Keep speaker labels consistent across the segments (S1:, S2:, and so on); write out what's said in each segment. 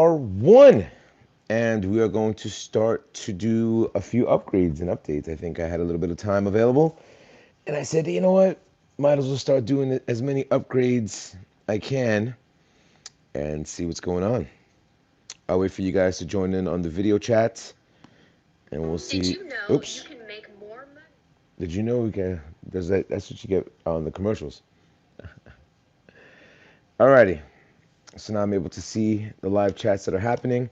S1: R1, and we are going to start to do a few upgrades and updates. I think I had a little bit of time available, and I said, you know what? Might as well start doing as many upgrades I can and see what's going on. I'll wait for you guys to join in on the video chat, and we'll see. Oops. Did you know we can? That's what you get on the commercials. Alrighty. So now I'm able to see the live chats that are happening.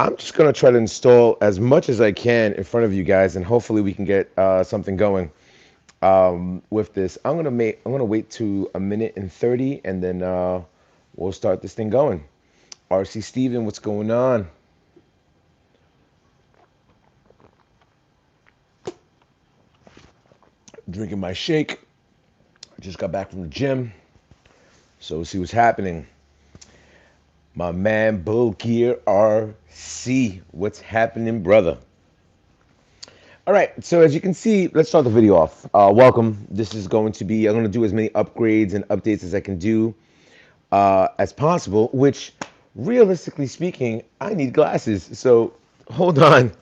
S1: I'm just gonna try to install as much as I can in front of you guys, and hopefully we can get something going with this. I'm gonna wait to a minute and 30, and then we'll start this thing going. RC Steven, what's going on? Drinking my shake. I just got back from the gym, so we'll see what's happening. My man Bull Gear RC, what's happening, brother? All right, so as you can see, let's start the video off. Welcome. This is going to be, I'm going to do as many upgrades and updates as I can do as possible, which realistically speaking, I need glasses. So hold on.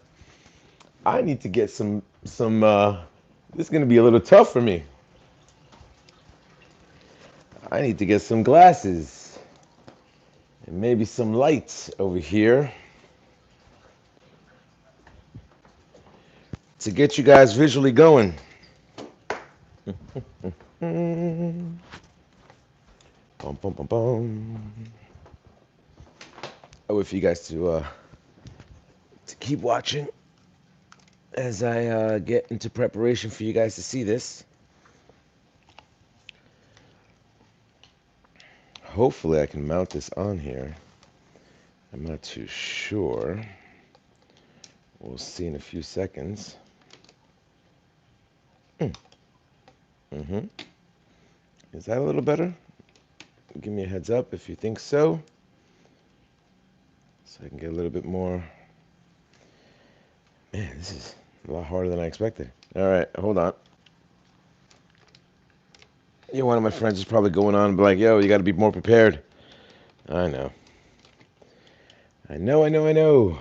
S1: I need to get this is going to be a little tough for me. I need to get some glasses and maybe some lights over here to get you guys visually going. Bum, bum, bum, bum. I wait for you guys to keep watching as I get into preparation for you guys to see this. Hopefully I can mount this on here. I'm not too sure. We'll see in a few seconds. Mm-hmm. Is that a little better? Give me a heads up if you think so. So I can get a little bit more. Man, this is a lot harder than I expected. All right, hold on. Yeah, one of my friends is probably going on and be like, yo, you got to be more prepared. I know. I know.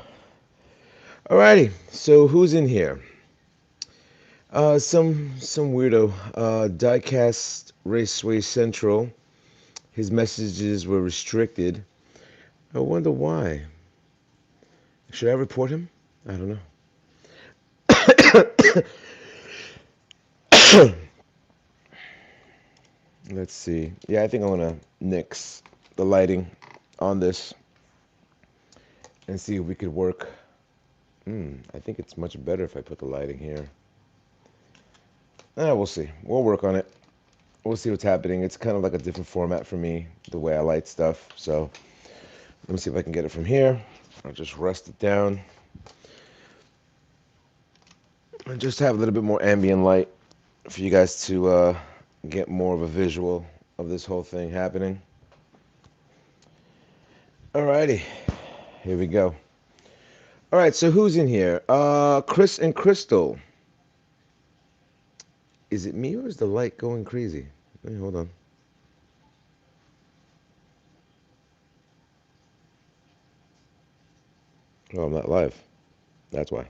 S1: Alrighty, so who's in here? Some weirdo. Diecast Raceway Central. His messages were restricted. I wonder why. Should I report him? I don't know. Let's see. Yeah, I think I'm gonna nix the lighting on this and see if we could work. I think it's much better if I put the lighting here. We'll see. We'll work on it. We'll see what's happening. It's kind of like a different format for me, the way I light stuff. So let me see if I can get it from here. I'll just rest it down and just have a little bit more ambient light for you guys to get more of a visual of this whole thing happening. Alrighty, here we go. All right, so who's in here? Chris and Crystal. Is it me or is the light going crazy? Hey, hold on. Oh, I'm not live. That's why.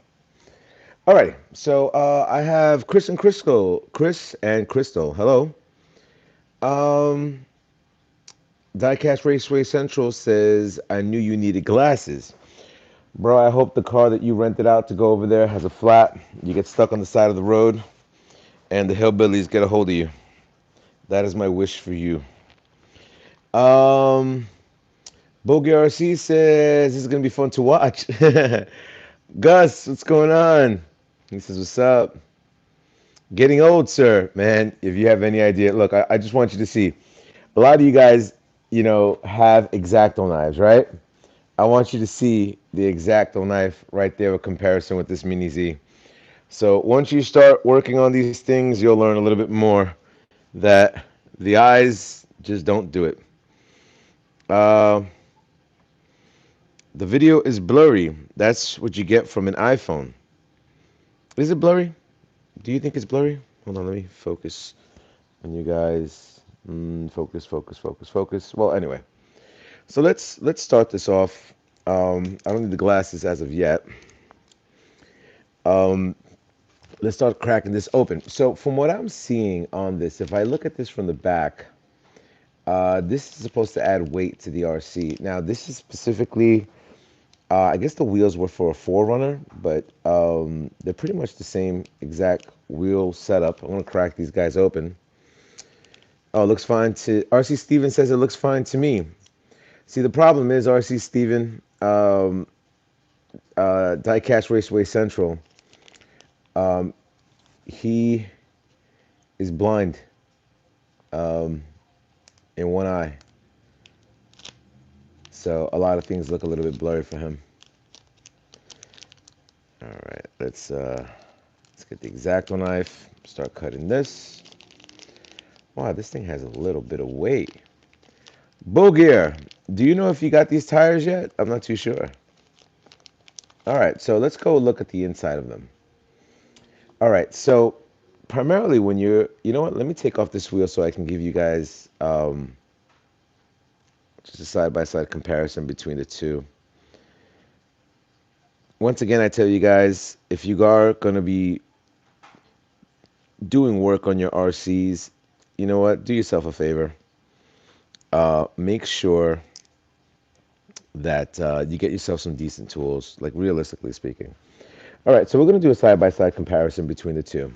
S1: Alrighty, so I have Chris and Crystal. Chris and Crystal, hello. Um, Diecast Raceway Central says, I knew you needed glasses. Bro, I hope the car that you rented out to go over there has a flat. You get stuck on the side of the road, and the hillbillies get a hold of you. That is my wish for you. Bogey RC says, this is going to be fun to watch. Gus, what's going on? He says, what's up? Getting old, sir. Man, if you have any idea, look, I just want you to see. A lot of you guys, have X-Acto knives, right? I want you to see the X-Acto knife right there in comparison with this Mini-Z. So once you start working on these things, you'll learn a little bit more that the eyes just don't do it. The video is blurry. That's what you get from an iPhone. Is it blurry? Do you think it's blurry? Hold on, let me focus on you guys. Focus. Well, anyway. So let's start this off. I don't need the glasses as of yet. Um, let's start cracking this open. So from what I'm seeing on this, if I look at this from the back, this is supposed to add weight to the RC. Now this is specifically, I guess the wheels were for a 4Runner, but they're pretty much the same exact wheel setup. I'm gonna crack these guys open. Oh, it looks fine to RC Steven says it looks fine to me. See, the problem is RC Steven, Diecast Raceway Central, um, he is blind um, in one eye. So a lot of things look a little bit blurry for him. All right, let's get the X-Acto knife, start cutting this. Wow, this thing has a little bit of weight. Bogear, do you know if you got these tires yet? I'm not too sure. All right, so let's go look at the inside of them. All right, so primarily when you know what, let me take off this wheel so I can give you guys just a side-by-side comparison between the two. Once again, I tell you guys, if you are going to be doing work on your RCs, you know what, do yourself a favor. Make sure that you get yourself some decent tools, like realistically speaking. All right, so we're going to do a side-by-side comparison between the two.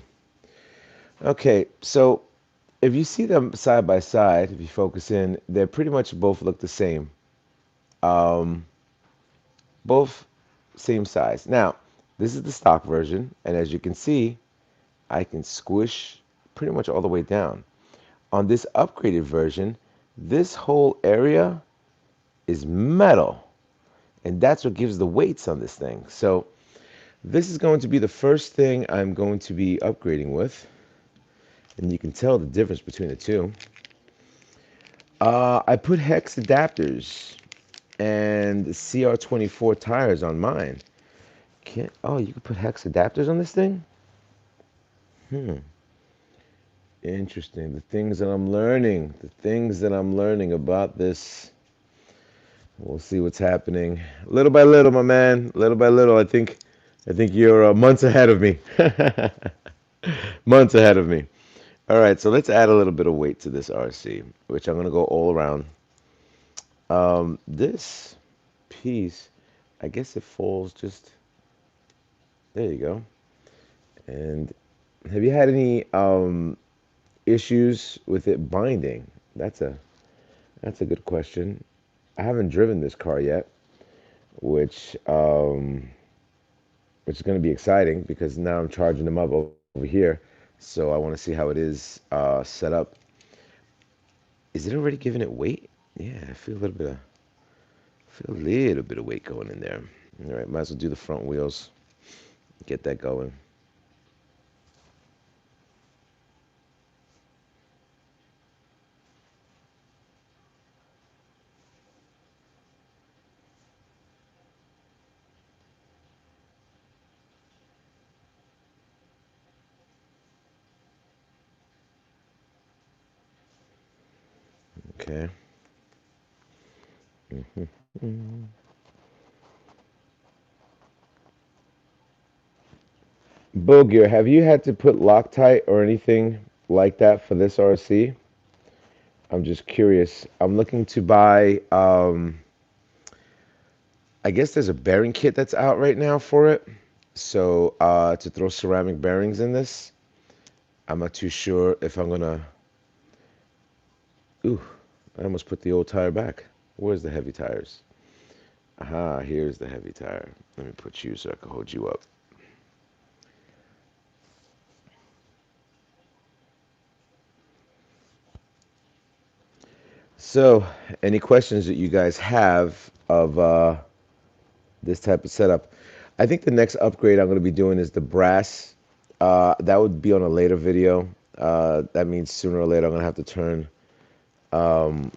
S1: Okay, so if you see them side by side, if you focus in, they pretty much both look the same. Um, both same size. Now, this is the stock version, and as you can see, I can squish pretty much all the way down. On this upgraded version, this whole area is metal, and that's what gives the weights on this thing. So this is going to be the first thing I'm going to be upgrading with, and you can tell the difference between the two. I put hex adapters and CR24 tires on mine. Oh, you can put hex adapters on this thing? Hmm. Interesting. The things that I'm learning. The things that I'm learning about this. We'll see what's happening. Little by little, my man. Little by little. I think you're months ahead of me. Months ahead of me. All right, so let's add a little bit of weight to this RC, which I'm going to go all around. This piece, I guess it falls just, there you go. And have you had any issues with it binding? That's a good question. I haven't driven this car yet, which is going to be exciting because now I'm charging them up over here. So I want to see how it is set up. Is it already giving it weight? Yeah, I feel a little bit of weight going in there. All right, might as well do the front wheels. Get that going. Okay. Mhm. Bogear, have you had to put Loctite or anything like that for this RC? I'm just curious. I'm looking to buy, I guess there's a bearing kit that's out right now for it. So to throw ceramic bearings in this, I'm not too sure if I'm gonna. Ooh, I almost put the old tire back. Where's the heavy tires? Aha, here's the heavy tire. Let me put you so I can hold you up. So, any questions that you guys have of this type of setup? I think the next upgrade I'm going to be doing is the brass. That would be on a later video. That means sooner or later I'm going to have to turn. Um,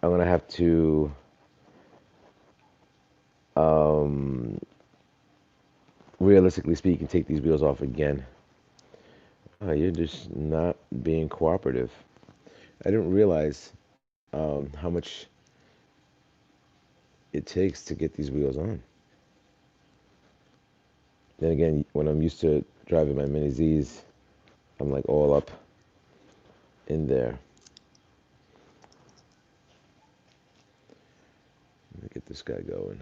S1: I'm going to have to um, realistically speaking, take these wheels off again. You're just not being cooperative. I didn't realize how much it takes to get these wheels on. Then again, when I'm used to driving my Mini-Zs, I'm like all up in there. Let me get this guy going.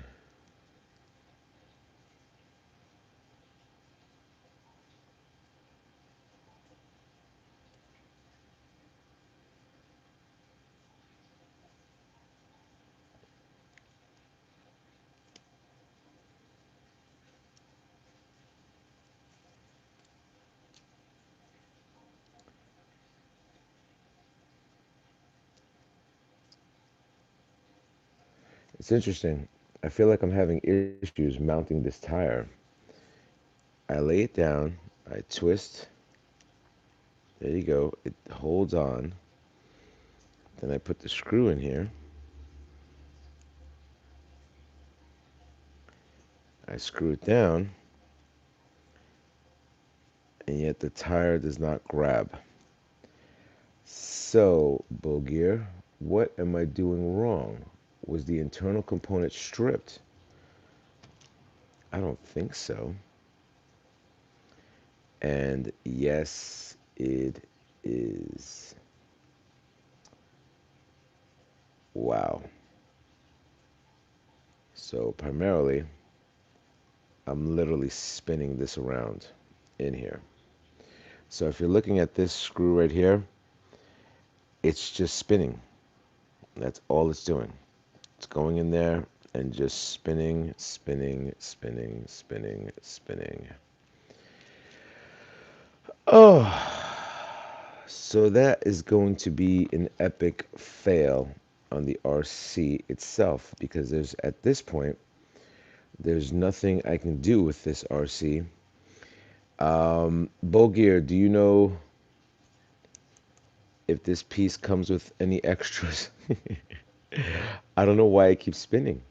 S1: It's interesting. I feel like I'm having issues mounting this tire. I lay it down, I twist, there you go, it holds on. Then I put the screw in here. I screw it down, and yet the tire does not grab. So, Bogear, what am I doing wrong? Was the internal component stripped? I don't think so. And yes, it is. Wow. So primarily, I'm literally spinning this around in here. So if you're looking at this screw right here, it's just spinning. That's all it's doing. It's going in there and just spinning, spinning, spinning, spinning, spinning. Oh, so that is going to be an epic fail on the RC itself because there's at this point there's nothing I can do with this RC. Bogear, do you know if this piece comes with any extras? I don't know why it keeps spinning.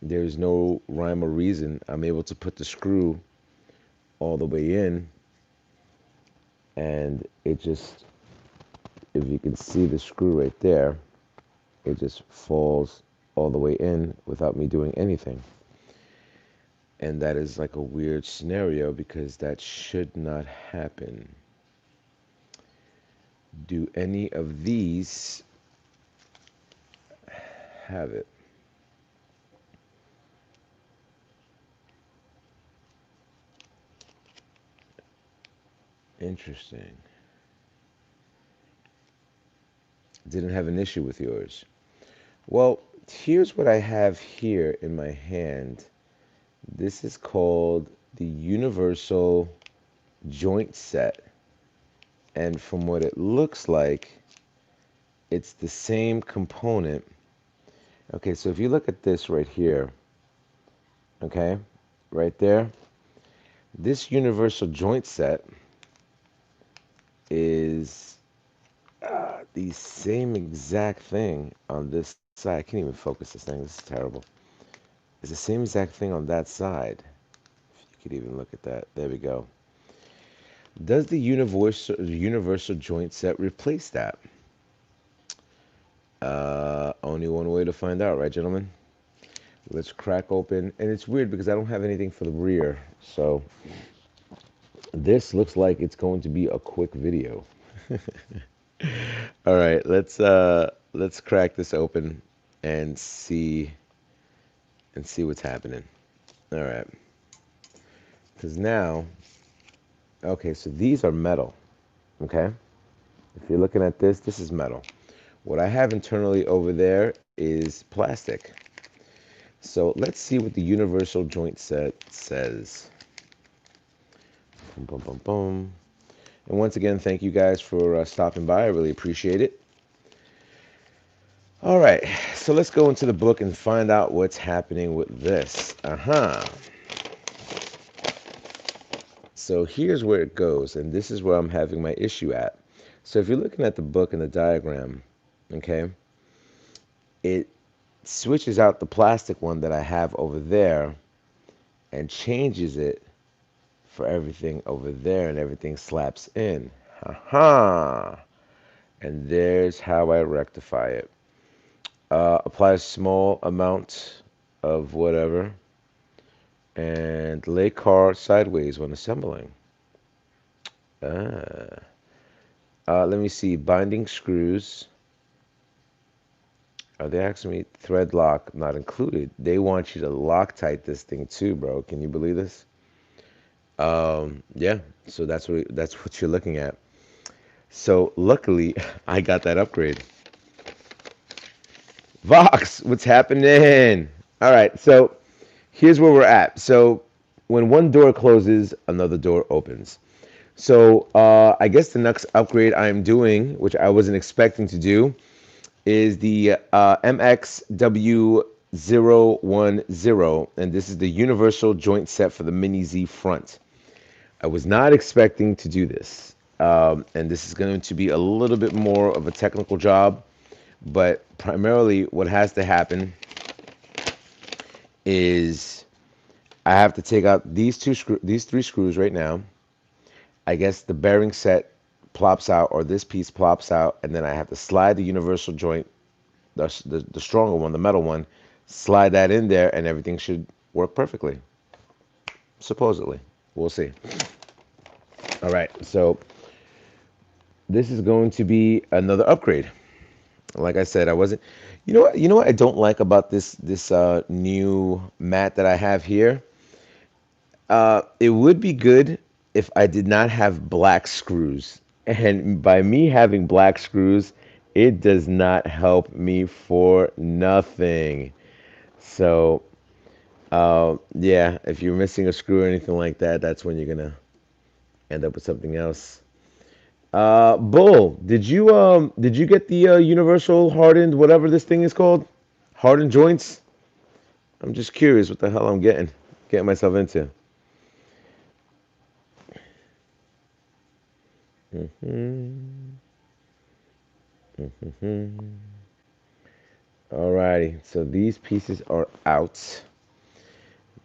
S1: There's no rhyme or reason. I'm able to put the screw all the way in, and it just, if you can see the screw right there, it just falls all the way in without me doing anything. And that is like a weird scenario because that should not happen. Do any of these have it? Interesting. Didn't have an issue with yours. Well, here's what I have here in my hand. This is called the Universal Joint Set. And from what it looks like, it's the same component. Okay, so if you look at this right here, okay, right there, this Universal Joint Set is the same exact thing on this side. I can't even focus this thing. This is terrible. It's the same exact thing on that side. If you could even look at that. There we go. Does the universal joint set replace that? Only one way to find out, right, gentlemen? Let's crack open. And it's weird because I don't have anything for the rear. So this looks like it's going to be a quick video. All right, let's crack this open and see what's happening. All right. Because now, okay, so these are metal. Okay? If you're looking at this, this is metal. What I have internally over there is plastic. So let's see what the universal joint set says. Boom, boom, boom, boom. And once again, thank you guys for stopping by. I really appreciate it. All right, so let's go into the book and find out what's happening with this. So here's where it goes, and this is where I'm having my issue at. So if you're looking at the book and the diagram, okay, it switches out the plastic one that I have over there and changes it for everything over there, and everything slaps in. And there's how I rectify it. Apply a small amount of whatever, and lay car sideways when assembling. Ah. Let me see. Binding screws. Are they asking me thread lock not included? They want you to Loctite this thing too, bro. Can you believe this? Yeah. So that's what you're looking at. So luckily, I got that upgrade. Vox, what's happening? All right. So here's where we're at. So when one door closes, another door opens. So I guess the next upgrade I'm doing, which I wasn't expecting to do, is the MXW010, and this is the universal joint set for the Mini-Z front. I was not expecting to do this, and this is going to be a little bit more of a technical job, but primarily what has to happen is I have to take out these three screws right now. I guess the bearing set plops out, or this piece plops out, and then I have to slide the universal joint, the stronger one, the metal one, slide that in there, and everything should work perfectly. Supposedly. We'll see. All right, so this is going to be another upgrade. Like I said, I wasn't. You know what I don't like about this new mat that I have here? It would be good if I did not have black screws. And by me having black screws, it does not help me for nothing. So, yeah, if you're missing a screw or anything like that, that's when you're gonna end up with something else. Bull, did you get the universal hardened whatever this thing is called? Hardened joints? I'm just curious what the hell I'm getting myself into. Hmm. Hmm. Alrighty, so these pieces are out.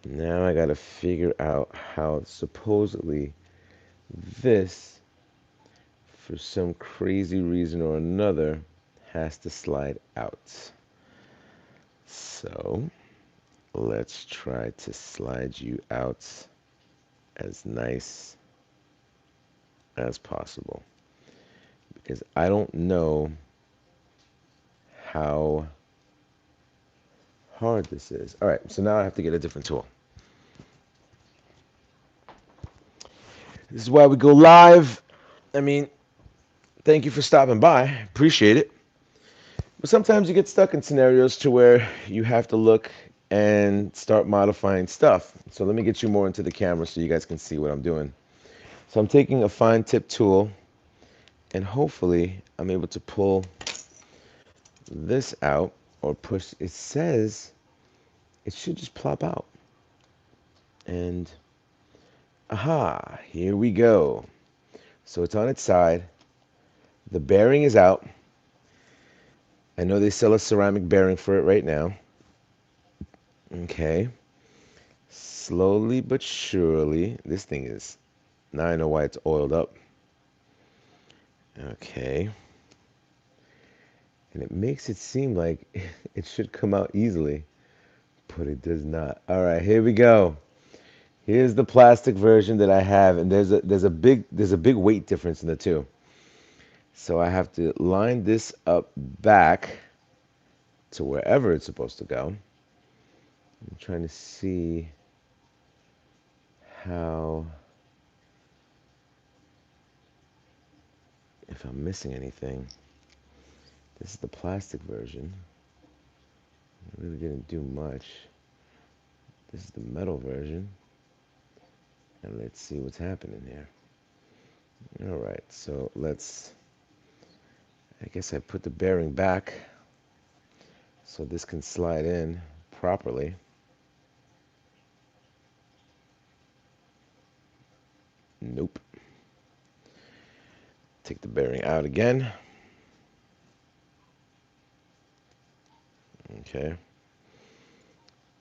S1: Now I gotta figure out how supposedly this, for some crazy reason or another, has to slide out. So let's try to slide you out as nice as possible because I don't know how hard this is. All right, so now I have to get a different tool. This is why we go live. I mean, thank you for stopping by. Appreciate it. But sometimes you get stuck in scenarios to where you have to look and start modifying stuff. So let me get you more into the camera so you guys can see what I'm doing. So I'm taking a fine tip tool and hopefully I'm able to pull this out or push. It says it should just plop out. And aha, here we go. So it's on its side. The bearing is out. I know they sell a ceramic bearing for it right now. Okay. Slowly but surely, this thing is, now I know why it's oiled up. Okay. And it makes it seem like it should come out easily, but it does not. All right, here we go. Here's the plastic version that I have, and there's a big weight difference in the two. So I have to line this up back to wherever it's supposed to go. I'm trying to see how, if I'm missing anything. This is the plastic version. I really didn't do much. This is the metal version. And let's see what's happening here. All right, so I guess I put the bearing back so this can slide in properly. Nope. Take the bearing out again. Okay.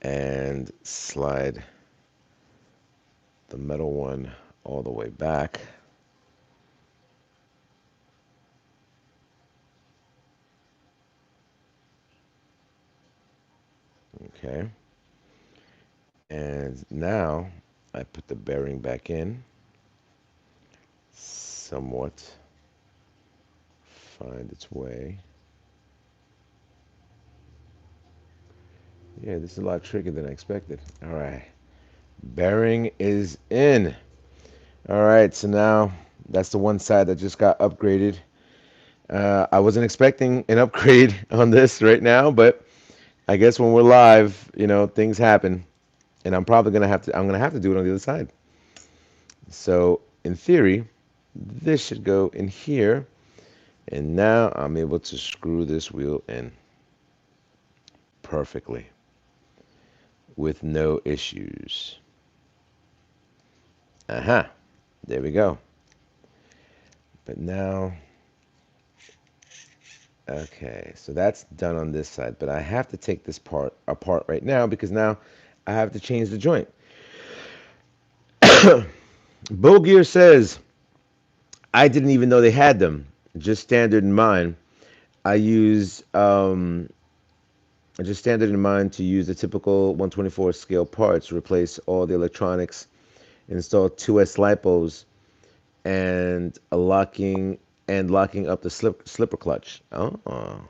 S1: And slide the metal one all the way back. Okay. And now I put the bearing back in, somewhat find its way. Yeah, this is a lot trickier than I expected. All right, bearing is in. All right, so now that's the one side that just got upgraded. I wasn't expecting an upgrade on this right now, but I guess when we're live, things happen, and I'm gonna have to do it on the other side. So in theory, this should go in here, and now I'm able to screw this wheel in perfectly with no issues. Aha, there we go. But now, okay, so that's done on this side, but I have to take this part apart right now because now I have to change the joint. Bull Gear says, I didn't even know they had them. Just standard in mine. I use just standard in mind to use the typical 124 scale parts, replace all the electronics, install 2S lipos, and locking up the slipper clutch. Oh,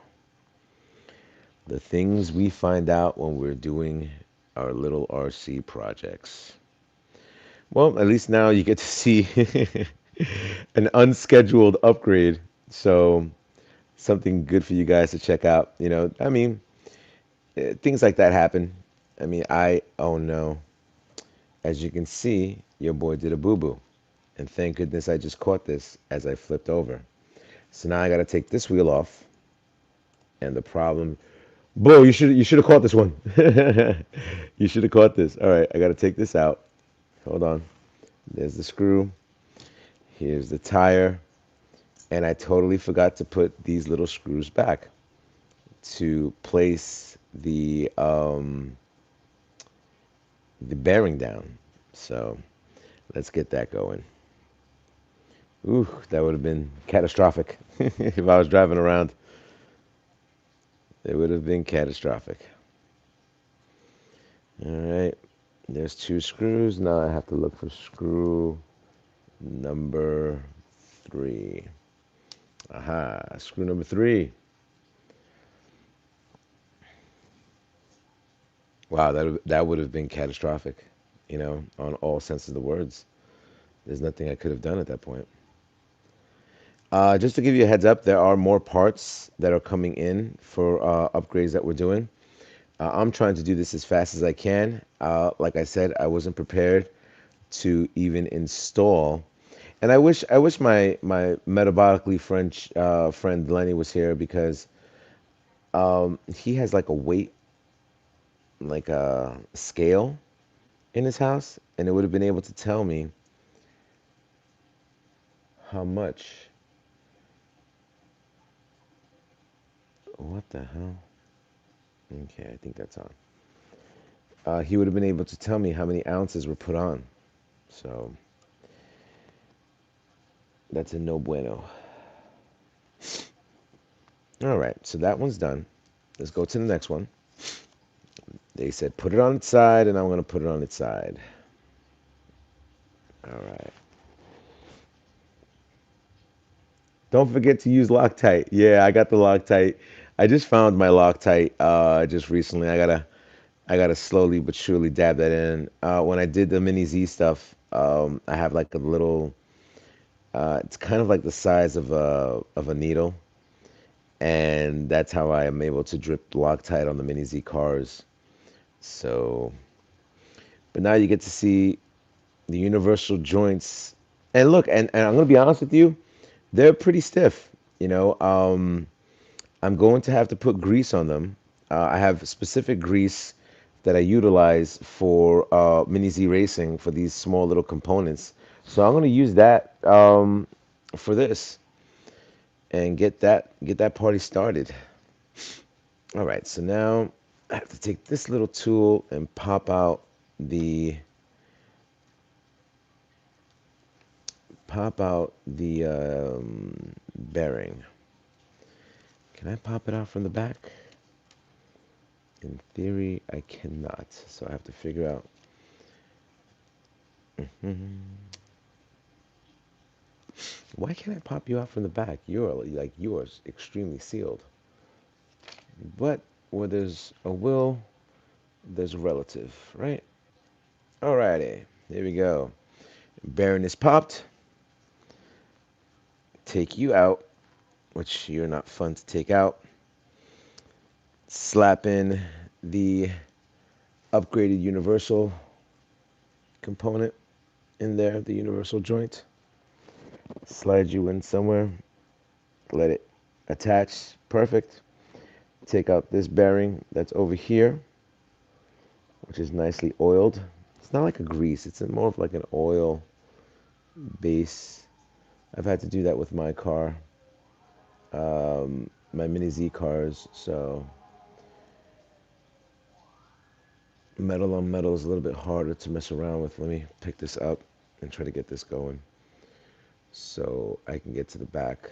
S1: the things we find out when we're doing our little RC projects. Well, at least now you get to see an unscheduled upgrade. So something good for you guys to check out. I mean, things like that happen. I mean, oh no, as you can see, your boy did a boo-boo. And thank goodness I just caught this as I flipped over. So now I got to take this wheel off. And the problem, Boo, you should have caught this one. You should have caught this. All right, I got to take this out. Hold on. There's the screw. Here's the tire. And I totally forgot to put these little screws back to place the bearing down. So let's get that going. Ooh, that would have been catastrophic if I was driving around. It would have been catastrophic. All right, there's two screws. Now I have to look for screw number 3. Aha, screw number 3. Wow, that would have been catastrophic, on all senses of the words. There's nothing I could have done at that point. Just to give you a heads up, there are more parts that are coming in for upgrades that we're doing. I'm trying to do this as fast as I can. Like I said, I wasn't prepared to even install. And I wish my metabolically French friend Lenny was here because he has like a weight, like a scale in his house, and it would have been able to tell me how much. What the hell? Okay, I think that's on. He would have been able to tell me how many ounces were put on. So that's a no bueno. All right, so that one's done. Let's go to the next one. They said put it on its side, and I'm going to put it on its side. All right. Don't forget to use Loctite. Yeah, I got the Loctite. I just found my Loctite just recently. I gotta slowly but surely dab that in. When I did the Mini-Z stuff, I have like a little. It's kind of like the size of a needle, and that's how I am able to drip Loctite on the Mini-Z cars. So, but now you get to see the universal joints. And look, and I'm gonna be honest with you, they're pretty stiff. You know, I'm going to have to put grease on them. I have specific grease that I utilize for Mini Z racing for these small little components. So I'm going to use that for this and get that party started. All right, so now I have to take this little tool and the pop out the bearing. Can I pop it out from the back? In theory, I cannot. So I have to figure out. Mhm. Why can't I pop you out from the back? You're extremely sealed. But where there's a will, there's a relative, right? Alrighty, here we go. Baron is popped. Take you out, which you're not fun to take out. Slap in the upgraded universal component in there, the universal joint. Slide you in somewhere. Let it attach. Perfect. Take out this bearing that's over here, which is nicely oiled. It's not like a grease, it's more of like an oil base. I've had to do that with my car, my Mini-Z cars, so metal on metal is a little bit harder to mess around with. Let me pick this up and try to get this going so I can get to the back,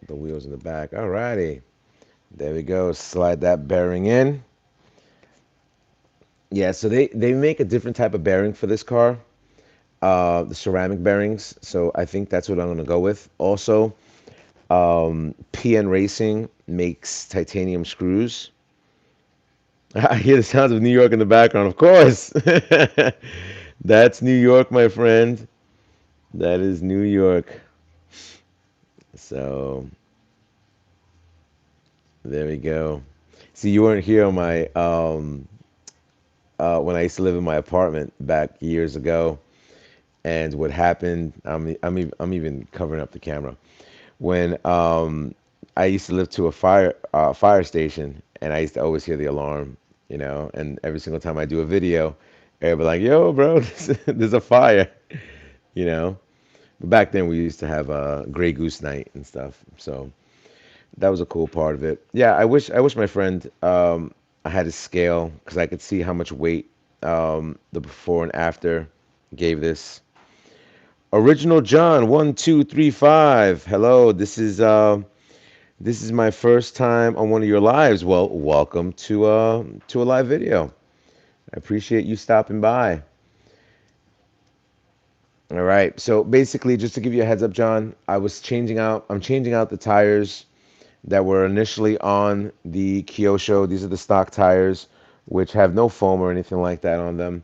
S1: the wheels in the back. Alrighty, there we go. Slide that bearing in. Yeah, so they make a different type of bearing for this car, the ceramic bearings. So I think that's what I'm gonna go with. Also, PN Racing makes titanium screws. I hear the sounds of New York in the background, of course. That's New York, my friend. That is New York. So there we go. See, you weren't here on my when I used to live in my apartment back years ago, and what happened. I'm even covering up the camera. When I used to live to a fire station, and I used to always hear the alarm, and every single time I do a video, everybody like, "Yo, bro, there's a fire," you know. But back then we used to have a Grey Goose night and stuff, so that was a cool part of it. Yeah, I wish my friend I had a scale because I could see how much weight the before and after gave this. Original John 1235. Hello, this is my first time on one of your lives. Well, welcome to a live video. I appreciate you stopping by. All right. So basically, just to give you a heads up, John, I'm changing out the tires that were initially on the Kyosho. These are the stock tires, which have no foam or anything like that on them.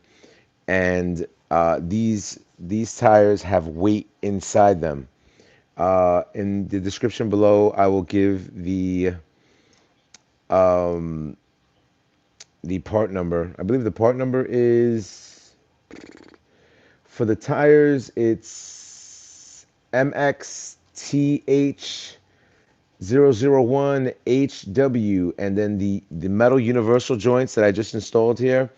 S1: And these tires have weight inside them. In the description below, I will give um, the part number. I believe the part number is for the tires. It's MXTH001HW, and then the metal universal joints that I just installed here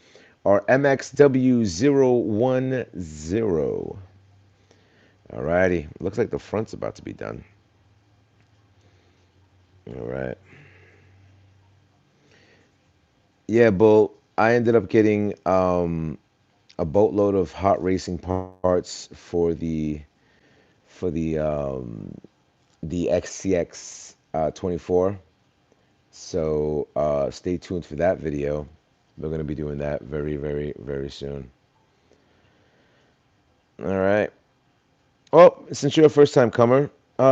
S1: are MXW010. Alrighty, looks like the front's about to be done. All right. Yeah, Bull. I ended up getting a boatload of hot racing parts for the XCX 24. So stay tuned for that video. We're gonna be doing that very, very, very soon. All right. Well, since you're a first time comer,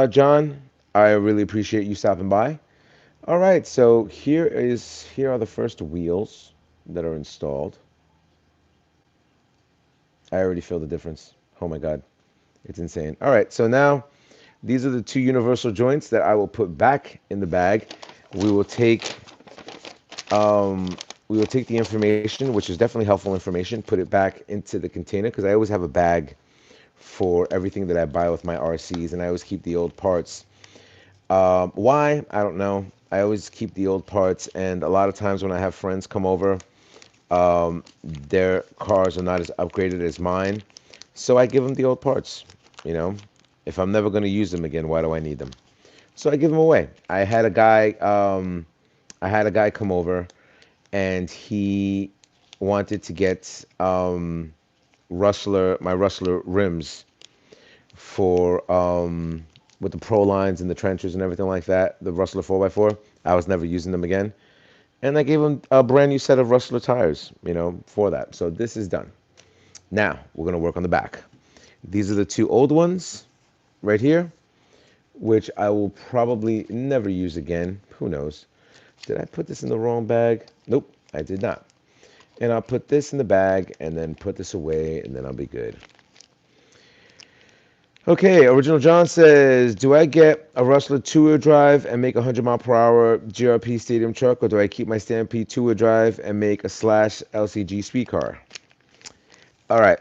S1: John, I really appreciate you stopping by. All right, so here are the first wheels that are installed. I already feel the difference. Oh my God, it's insane. All right, so now these are the two universal joints that I will put back in the bag. We will take um, we will take the information, which is definitely helpful information, put it back into the container because I always have a bag for everything that I buy with my RCs, and I always keep the old parts. Why? I don't know. I always keep the old parts, and a lot of times when I have friends come over, their cars are not as upgraded as mine, so I give them the old parts. You know, if I'm never going to use them again, why do I need them? So I give them away. I had a guy come over, and he wanted to get my Rustler rims for with the Pro lines and the trenchers and everything like that, the Rustler 4x4. I was never using them again. And I gave him a brand new set of Rustler tires, for that. So this is done. Now we're gonna work on the back. These are the two old ones right here, which I will probably never use again. Who knows? Did I put this in the wrong bag? Nope, I did not. And I'll put this in the bag and then put this away and then I'll be good. Okay, Original John says, do I get a Rustler two-wheel drive and make a 100-mile-per-hour GRP stadium truck, or do I keep my Stampede two-wheel drive and make a slash LCG speed car? All right,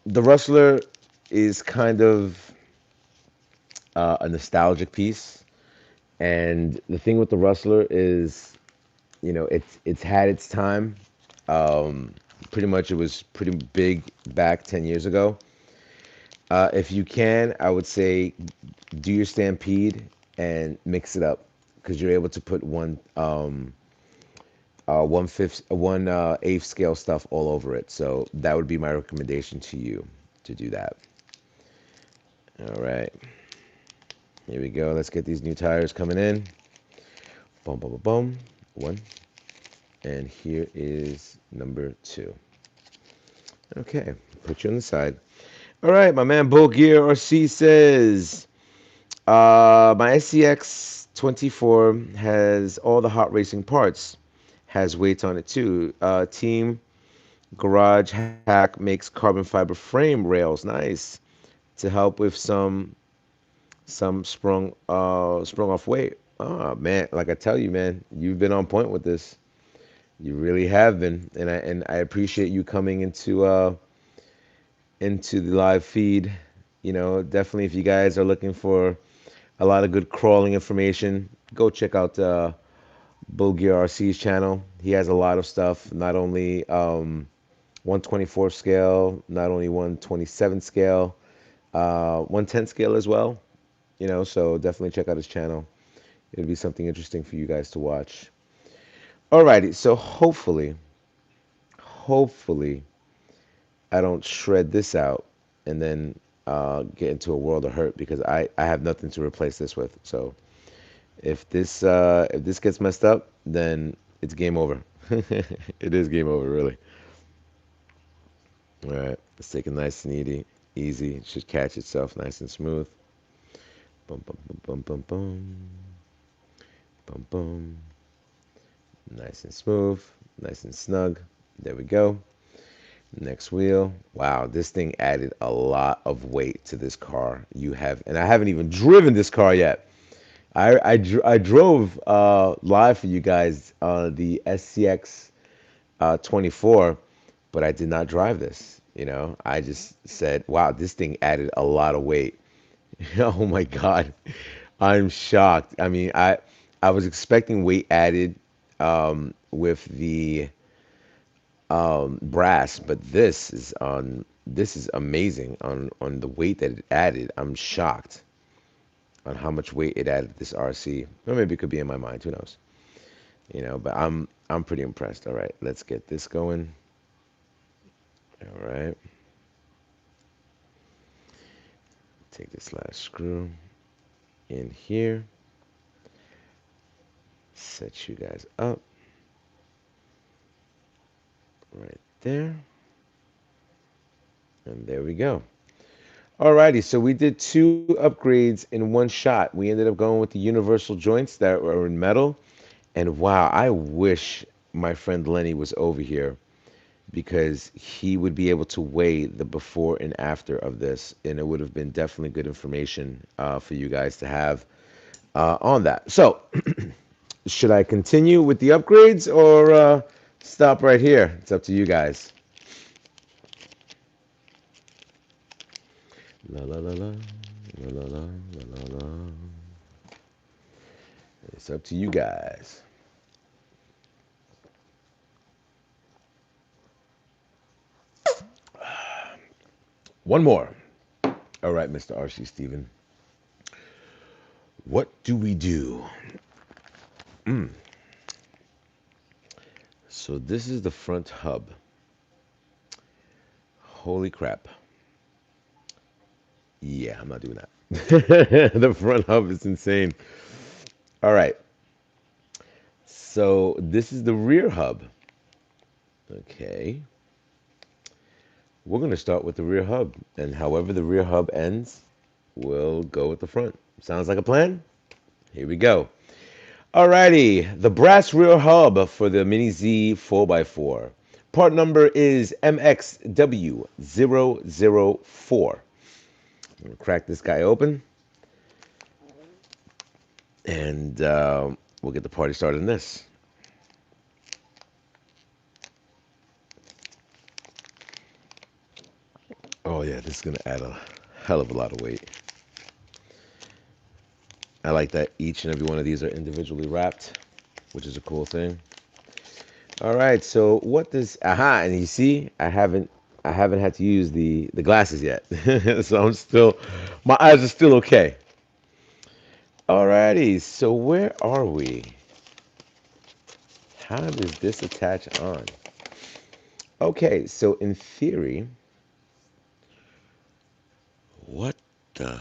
S1: the Rustler is kind of a nostalgic piece, and the thing with the Rustler is, it's had its time. Um, Pretty much, it was pretty big back 10 years ago. If you can, I would say do your Stampede and mix it up because you're able to put one fifth, one eighth scale stuff all over it. So that would be my recommendation to you to do that. All right, here we go. Let's get these new tires coming in. Boom, boom, boom, boom. One, and here is number two. Okay, put you on the side. All right, my man Bull Gear RC says, my SCX 24 has all the hot racing parts, has weights on it too. Team Garage Hack makes carbon fiber frame rails, nice, to help with some sprung off weight. Oh man, like I tell you, man, you've been on point with this. You really have been, and I appreciate you coming into the live feed. Definitely if you guys are looking for a lot of good crawling information, go check out Bulgir RC's channel. He has a lot of stuff, not only 124 scale, not only 127 scale, 110 scale as well. So definitely check out his channel. It'll be something interesting for you guys to watch. Alrighty, so hopefully, I don't shred this out and then get into a world of hurt because I have nothing to replace this with. So if this gets messed up, then it's game over. It is game over, really. All right, let's take it nice and easy. It should catch itself nice and smooth. Boom, boom, boom, boom, boom, boom, boom, boom. Nice and smooth, nice and snug. There we go. Next wheel. Wow, this thing added a lot of weight to this car. And I haven't even driven this car yet. I drove live for you guys the SCX 24, but I did not drive this. I just said, wow, this thing added a lot of weight. Oh my God, I'm shocked. I mean, I was expecting weight added with the brass, but this is amazing on the weight that it added. I'm shocked on how much weight it added to this RC. Or maybe it could be in my mind. Who knows? But I'm pretty impressed. All right, let's get this going. All right. Take this last screw in here. Set you guys up right there. And there we go. Alrighty, so we did two upgrades in one shot. We ended up going with the universal joints that were in metal. And wow, I wish my friend Lenny was over here because he would be able to weigh the before and after of this. And it would have been definitely good information for you guys to have on that. So, should I continue with the upgrades or stop right here? It's up to you guys. La la la la, la la la, la la la. It's up to you guys. One more. All right, Mr. R.C. Steven. What do we do? So this is the front hub. Holy crap. Yeah, I'm not doing that. The front hub is insane. All right. So this is the rear hub. Okay. we're going to start with the rear hub. And however the rear hub ends, we'll go with the front. Sounds like a plan? Here we go. Alrighty, the brass rear hub for the Mini Z 4x4. Part number is MXW004. I'm going to crack this guy open, and we'll get the party started in this. Oh yeah, this is going to add a hell of a lot of weight. I like that each and every one of these are individually wrapped, which is a cool thing. All right, so what does and you see I haven't had to use the glasses yet. So I'm still my eyes are still okay. Alrighty, so where are we? How does this attach on? Okay, so in theory, what the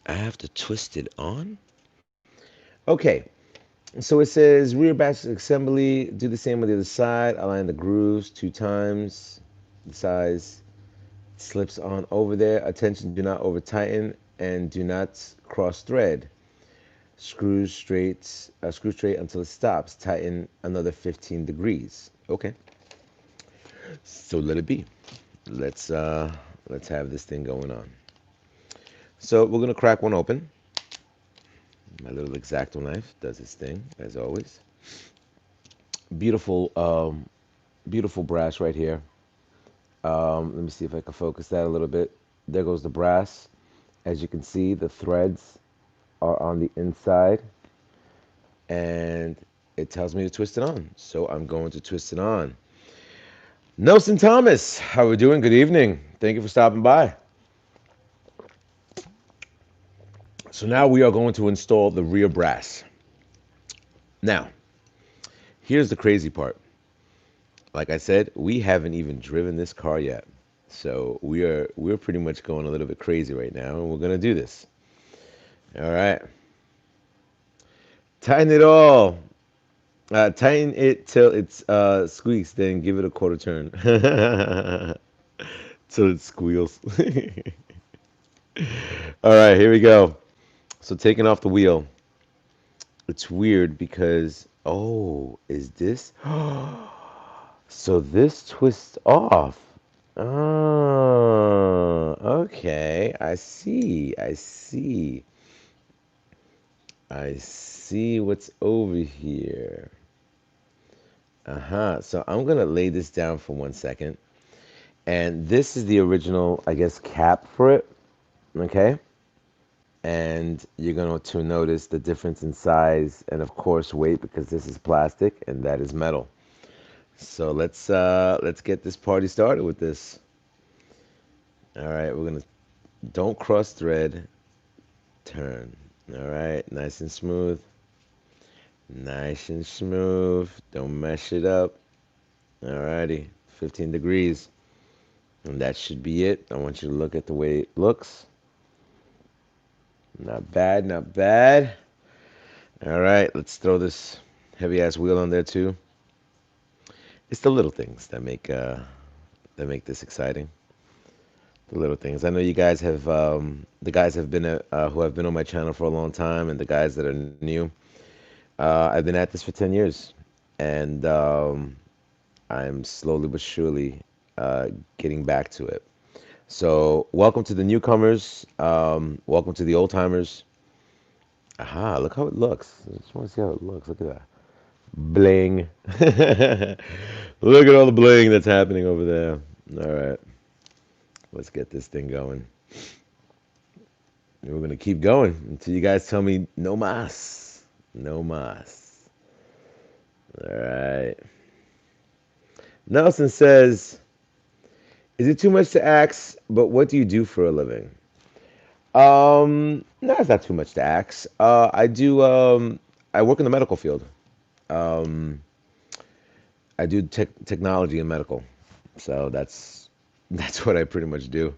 S1: I have to twist it on? Okay, so it says rear batch assembly, do the same on the other side, align the grooves 2 times, the size slips on over there. Attention, do not over tighten and do not cross thread. Screw straight until it stops. Tighten another 15 degrees. Okay, so let it be. Let's have this thing going on. So we're gonna crack one open. My little X-Acto knife does its thing as always. Beautiful, beautiful brass right here. Let me see if I can focus that a little bit. There goes the brass. As you can see, the threads are on the inside, and it tells me to twist it on. So I'm going to twist it on. Nelson Thomas, how are we doing? Good evening. Thank you for stopping by. So now we are going to install the rear brass. Now, here's the crazy part. Like I said, we haven't even driven this car yet. So we're pretty much going a little bit crazy right now, and we're gonna do this. All right. Tighten it all. Tighten it till it's squeaks, then give it a quarter turn. Till it squeals. All right, here we go. So taking off the wheel. It's weird because, oh, is this? So this twists off. Oh, okay. I see. I see. I see what's over here. So I'm gonna lay this down for 1 second. And this is the original, I guess, cap for it. Okay. And you're going to notice the difference in size and of course weight because this is plastic and that is metal. So let's get this party started with this. All right, we're gonna don't cross thread, turn. All right, nice and smooth. Nice and smooth. Don't mess it up. All righty, 15 degrees. And that should be it. I want you to look at the way it looks. Not bad, not bad. All right, let's throw this heavy ass wheel on there too. It's the little things that make this exciting. The little things. I know you guys have the guys have been who have been on my channel for a long time, and the guys that are new. I've been at this for 10 years, and I'm slowly but surely getting back to it. So welcome to the newcomers. Welcome to the old timers. Look how it looks. I just want to see how it looks. Look at that. Bling. Look at all the bling that's happening over there. All right. Let's get this thing going. And we're going to keep going until you guys tell me no mas. No mas. All right. Nelson says, is it too much to ask, but what do you do for a living? No, it's not too much to ask. I work in the medical field. Um, I do technology and medical. So that's what I pretty much do.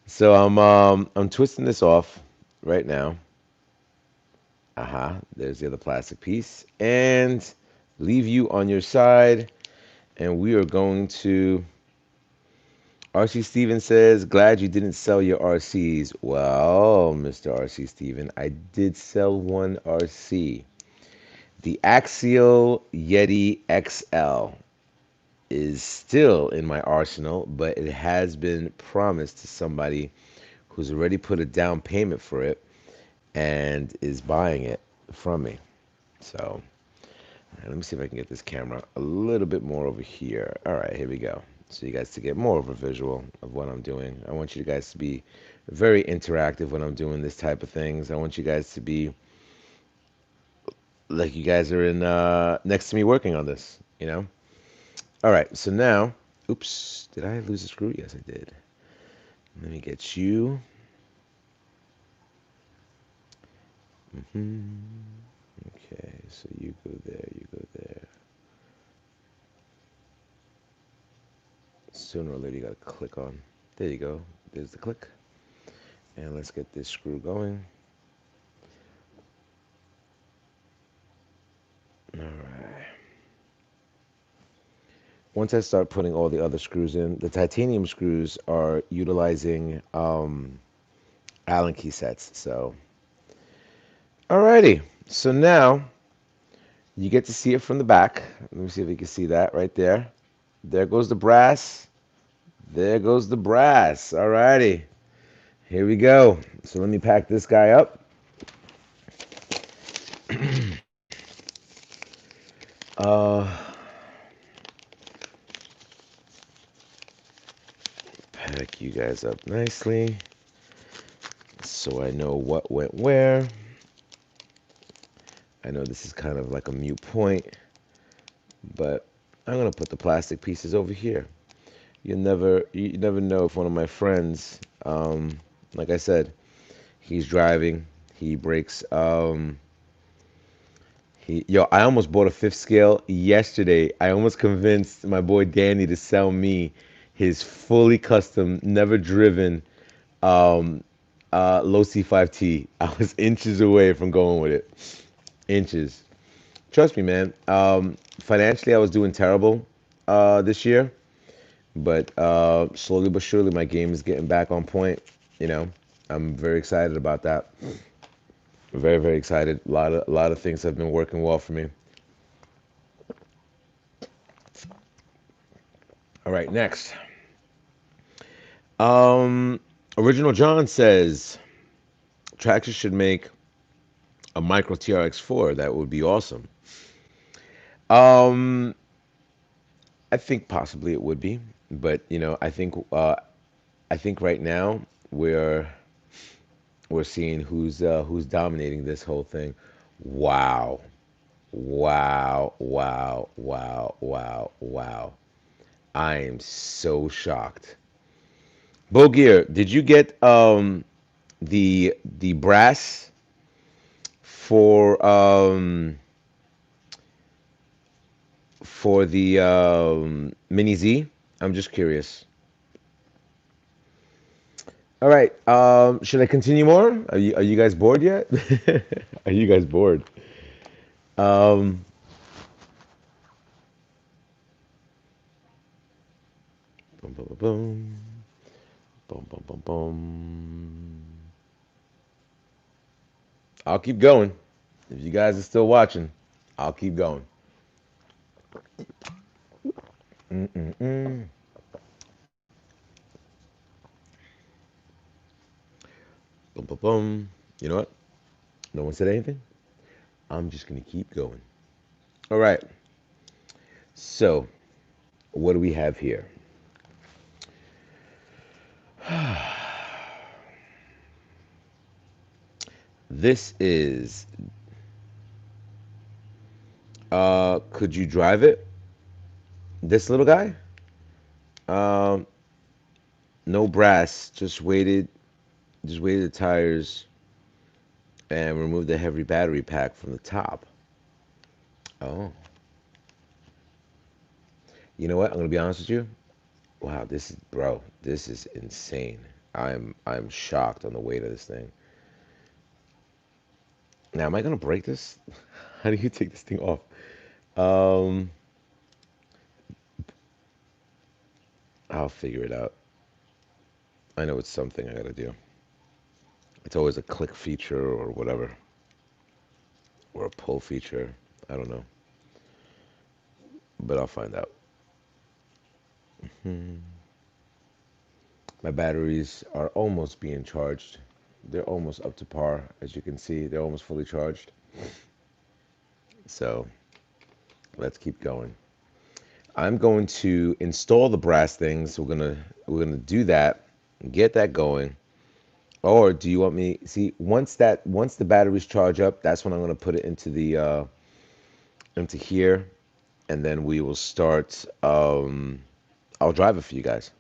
S1: So I'm twisting this off right now. There's the other plastic piece. And leave you on your side. and we are going to. RC Steven says, glad you didn't sell your RCs. Well, Mr. RC Steven, I did sell one RC. The Axial Yeti XL is still in my arsenal, but it has been promised to somebody who's already put a down payment for it and is buying it from me. So, let me see if I can get this camera a little bit more over here. All right, here we go. So you guys to get more of a visual of what I'm doing. I want you guys to be very interactive when I'm doing this type of things. I want you guys to be like you guys are in next to me working on this, you know? All right, so now, oops, did I lose a screw? Yes, I did. Let me get you. Okay, so you go there, you go there. Sooner or later, you gotta click on. There you go. There's the click. And let's get this screw going. All right. Once I start putting all the other screws in, the titanium screws are utilizing Allen key sets. So, alrighty. So now you get to see it from the back. Let me see if you can see that right there. There goes the brass. There goes the brass. Alrighty. Here we go. So let me pack this guy up. Uh, Pack you guys up nicely so I know what went where. I know this is kind of like a mute point, but I'm gonna put the plastic pieces over here. You never know if one of my friends, like I said, he's driving, he breaks. I almost bought a fifth scale yesterday. I almost convinced my boy Danny to sell me his fully custom, never driven, um, low C5T. I was inches away from going with it. Inches. Trust me, man. Financially, I was doing terrible this year, but slowly but surely, my game is getting back on point. You know, I'm very excited about that. Very, very excited. A lot of things have been working well for me. All right, next. Um, Original John says Traxxas should make a micro TRX4. That would be awesome. Um, I think possibly it would be, but I think right now we're we're seeing who's dominating this whole thing. Wow. Wow, wow, wow, wow, wow. I am so shocked. Bogear, did you get the brass for the mini Z? I'm just curious. All right. Should I continue more? Are you guys bored yet? Are you guys bored? Um, Boom, boom, boom, boom, boom, boom, boom, boom. I'll keep going. If you guys are still watching, I'll keep going. Mm-mm-mm. Boom, boom, boom. You know what? No one said anything. I'm just gonna keep going. All right. So, what do we have here? This is. Could you drive it? This little guy? Um, no brass. Just weighted the tires and removed the heavy battery pack from the top. Oh, you know what? I'm gonna be honest with you. Wow, this is insane. I'm shocked on the weight of this thing. Now, am I gonna break this? How do you take this thing off? Um, I'll figure it out. I know it's something I gotta do. It's always a click feature or whatever, or a pull feature. I don't know, but I'll find out. Hmm. My batteries are almost being charged. They're almost up to par. As you can see, they're almost fully charged. So let's keep going. I'm going to install the brass things. We're gonna do that, get that going. Or do you want me see once the batteries charge up, that's when I'm gonna put it into the into here, and then we will start. I'll drive it for you guys.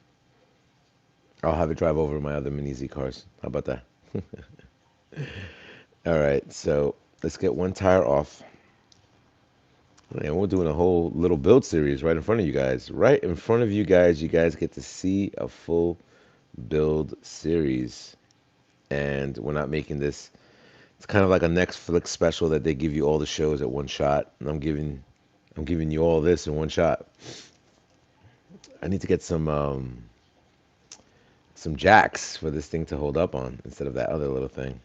S1: I'll have it drive over my other mini Z cars. How about that? All right, so let's get one tire off. And we're doing a whole little build series right in front of you guys. Right in front of you guys get to see a full build series. And we're not making this, it's kind of like a Netflix special that they give you all the shows at one shot. And I'm giving you all this in one shot. I need to get some jacks for this thing to hold up on instead of that other little thing.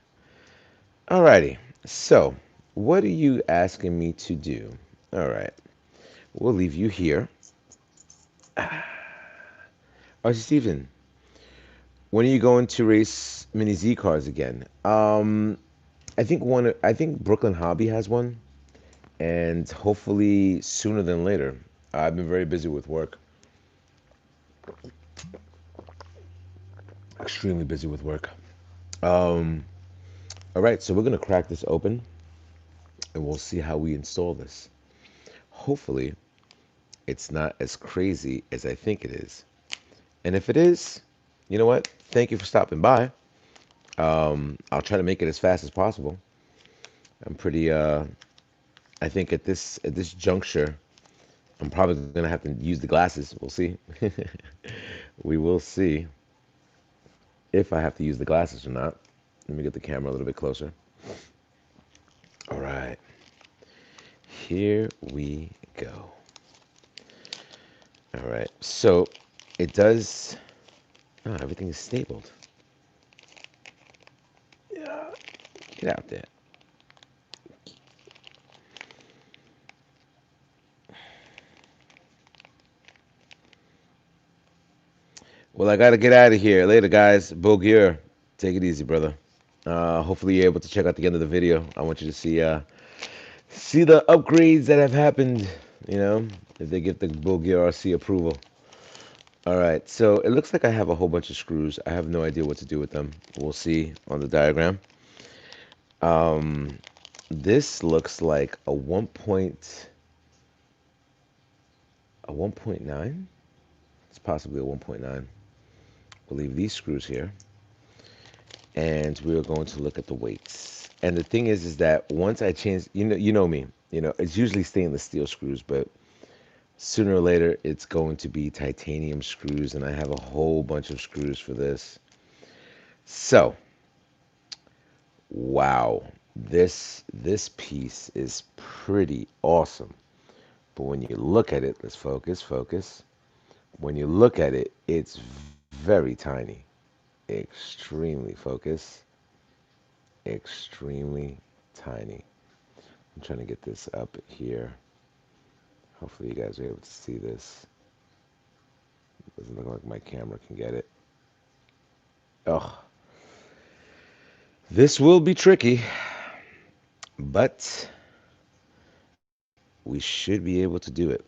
S1: Alrighty. So, what are you asking me to do? All right. We'll leave you here. Archie Steven, when are you going to race mini Z cars again? I think Brooklyn Hobby has one, and hopefully sooner than later. I've been very busy with work, extremely busy with work. Um, all right, so we're gonna crack this open, and we'll see how we install this. Hopefully, it's not as crazy as I think it is. And if it is, you know what? Thank you for stopping by. I'll try to make it as fast as possible. I'm pretty I think at this juncture, I'm probably gonna have to use the glasses. We'll see. We will see if I have to use the glasses or not. Let me get the camera a little bit closer. All right, here we go. All right, so it does. Oh, everything is stapled. Yeah, get out there. Well, I gotta get out of here. Later, guys. Bulgier, take it easy, brother. Hopefully, you're able to check out the end of the video. I want you to see the upgrades that have happened. You know, if they get the Bulgier RC approval. All right, so it looks like I have a whole bunch of screws. I have no idea what to do with them. We'll see on the diagram. Um, this looks like a 1.9. It's possibly a 1.9. We'll leave these screws here, and we're going to look at the weights. And the thing is that once I change, you know me, it's usually stainless steel screws, but sooner or later it's going to be titanium screws, and I have a whole bunch of screws for this. So, wow, this piece is pretty awesome. But when you look at it, let's focus. When you look at it, it's very tiny. Extremely focus. Extremely tiny. I'm trying to get this up here. Hopefully you guys are able to see this. Doesn't look like my camera can get it. Oh, this will be tricky, but we should be able to do it.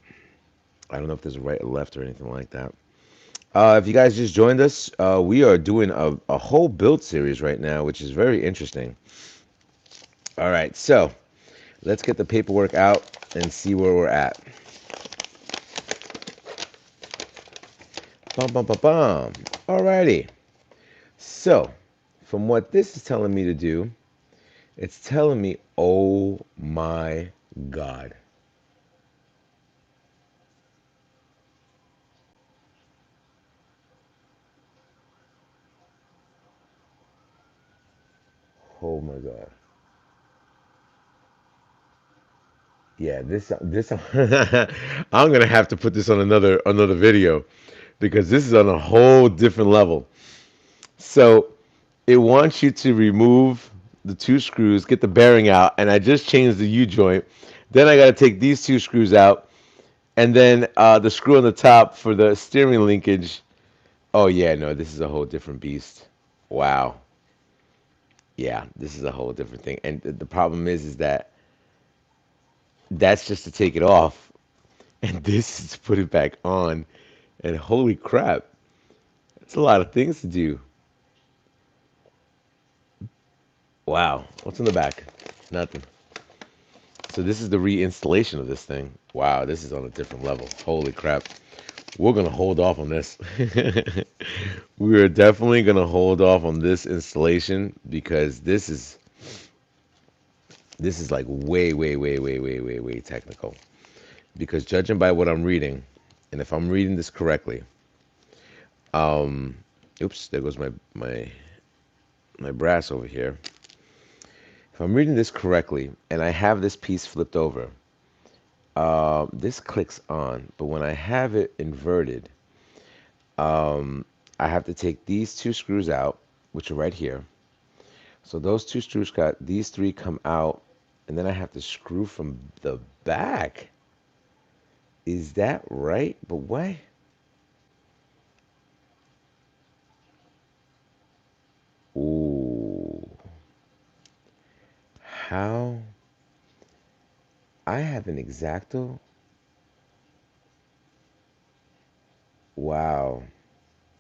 S1: I don't know if there's a right or left or anything like that. If you guys just joined us, we are doing a whole build series right now, which is very interesting. All right, so let's get the paperwork out and see where we're at. Bum, bum, bum, bum. Alrighty. So, from what this is telling me to do, it's telling me, oh my God. Oh my God. Yeah, this I'm gonna have to put this on another video because this is on a whole different level. So it wants you to remove the two screws, get the bearing out, and I just changed the U joint. Then I got to take these two screws out, and then the screw on the top for the steering linkage. Oh yeah, no, this is a whole different beast. Wow. Yeah, this is a whole different thing. And the problem is that that's just to take it off, and this is to put it back on. And holy crap, that's a lot of things to do. Wow. What's in the back? Nothing. So this is the reinstallation of this thing. Wow, this is on a different level. Holy crap. We're gonna hold off on this. We are definitely gonna hold off on this installation because this is like way, way, way, way, way, way, way technical. Because judging by what I'm reading, and if I'm reading this correctly, um, oops, there goes my brass over here. If I'm reading this correctly, and I have this piece flipped over, this clicks on, but when I have it inverted, um, I have to take these two screws out, which are right here. So those two screws got these three come out, and then I have to screw from the back. Is that right? But why? Ooh, how? I have an exacto. Wow.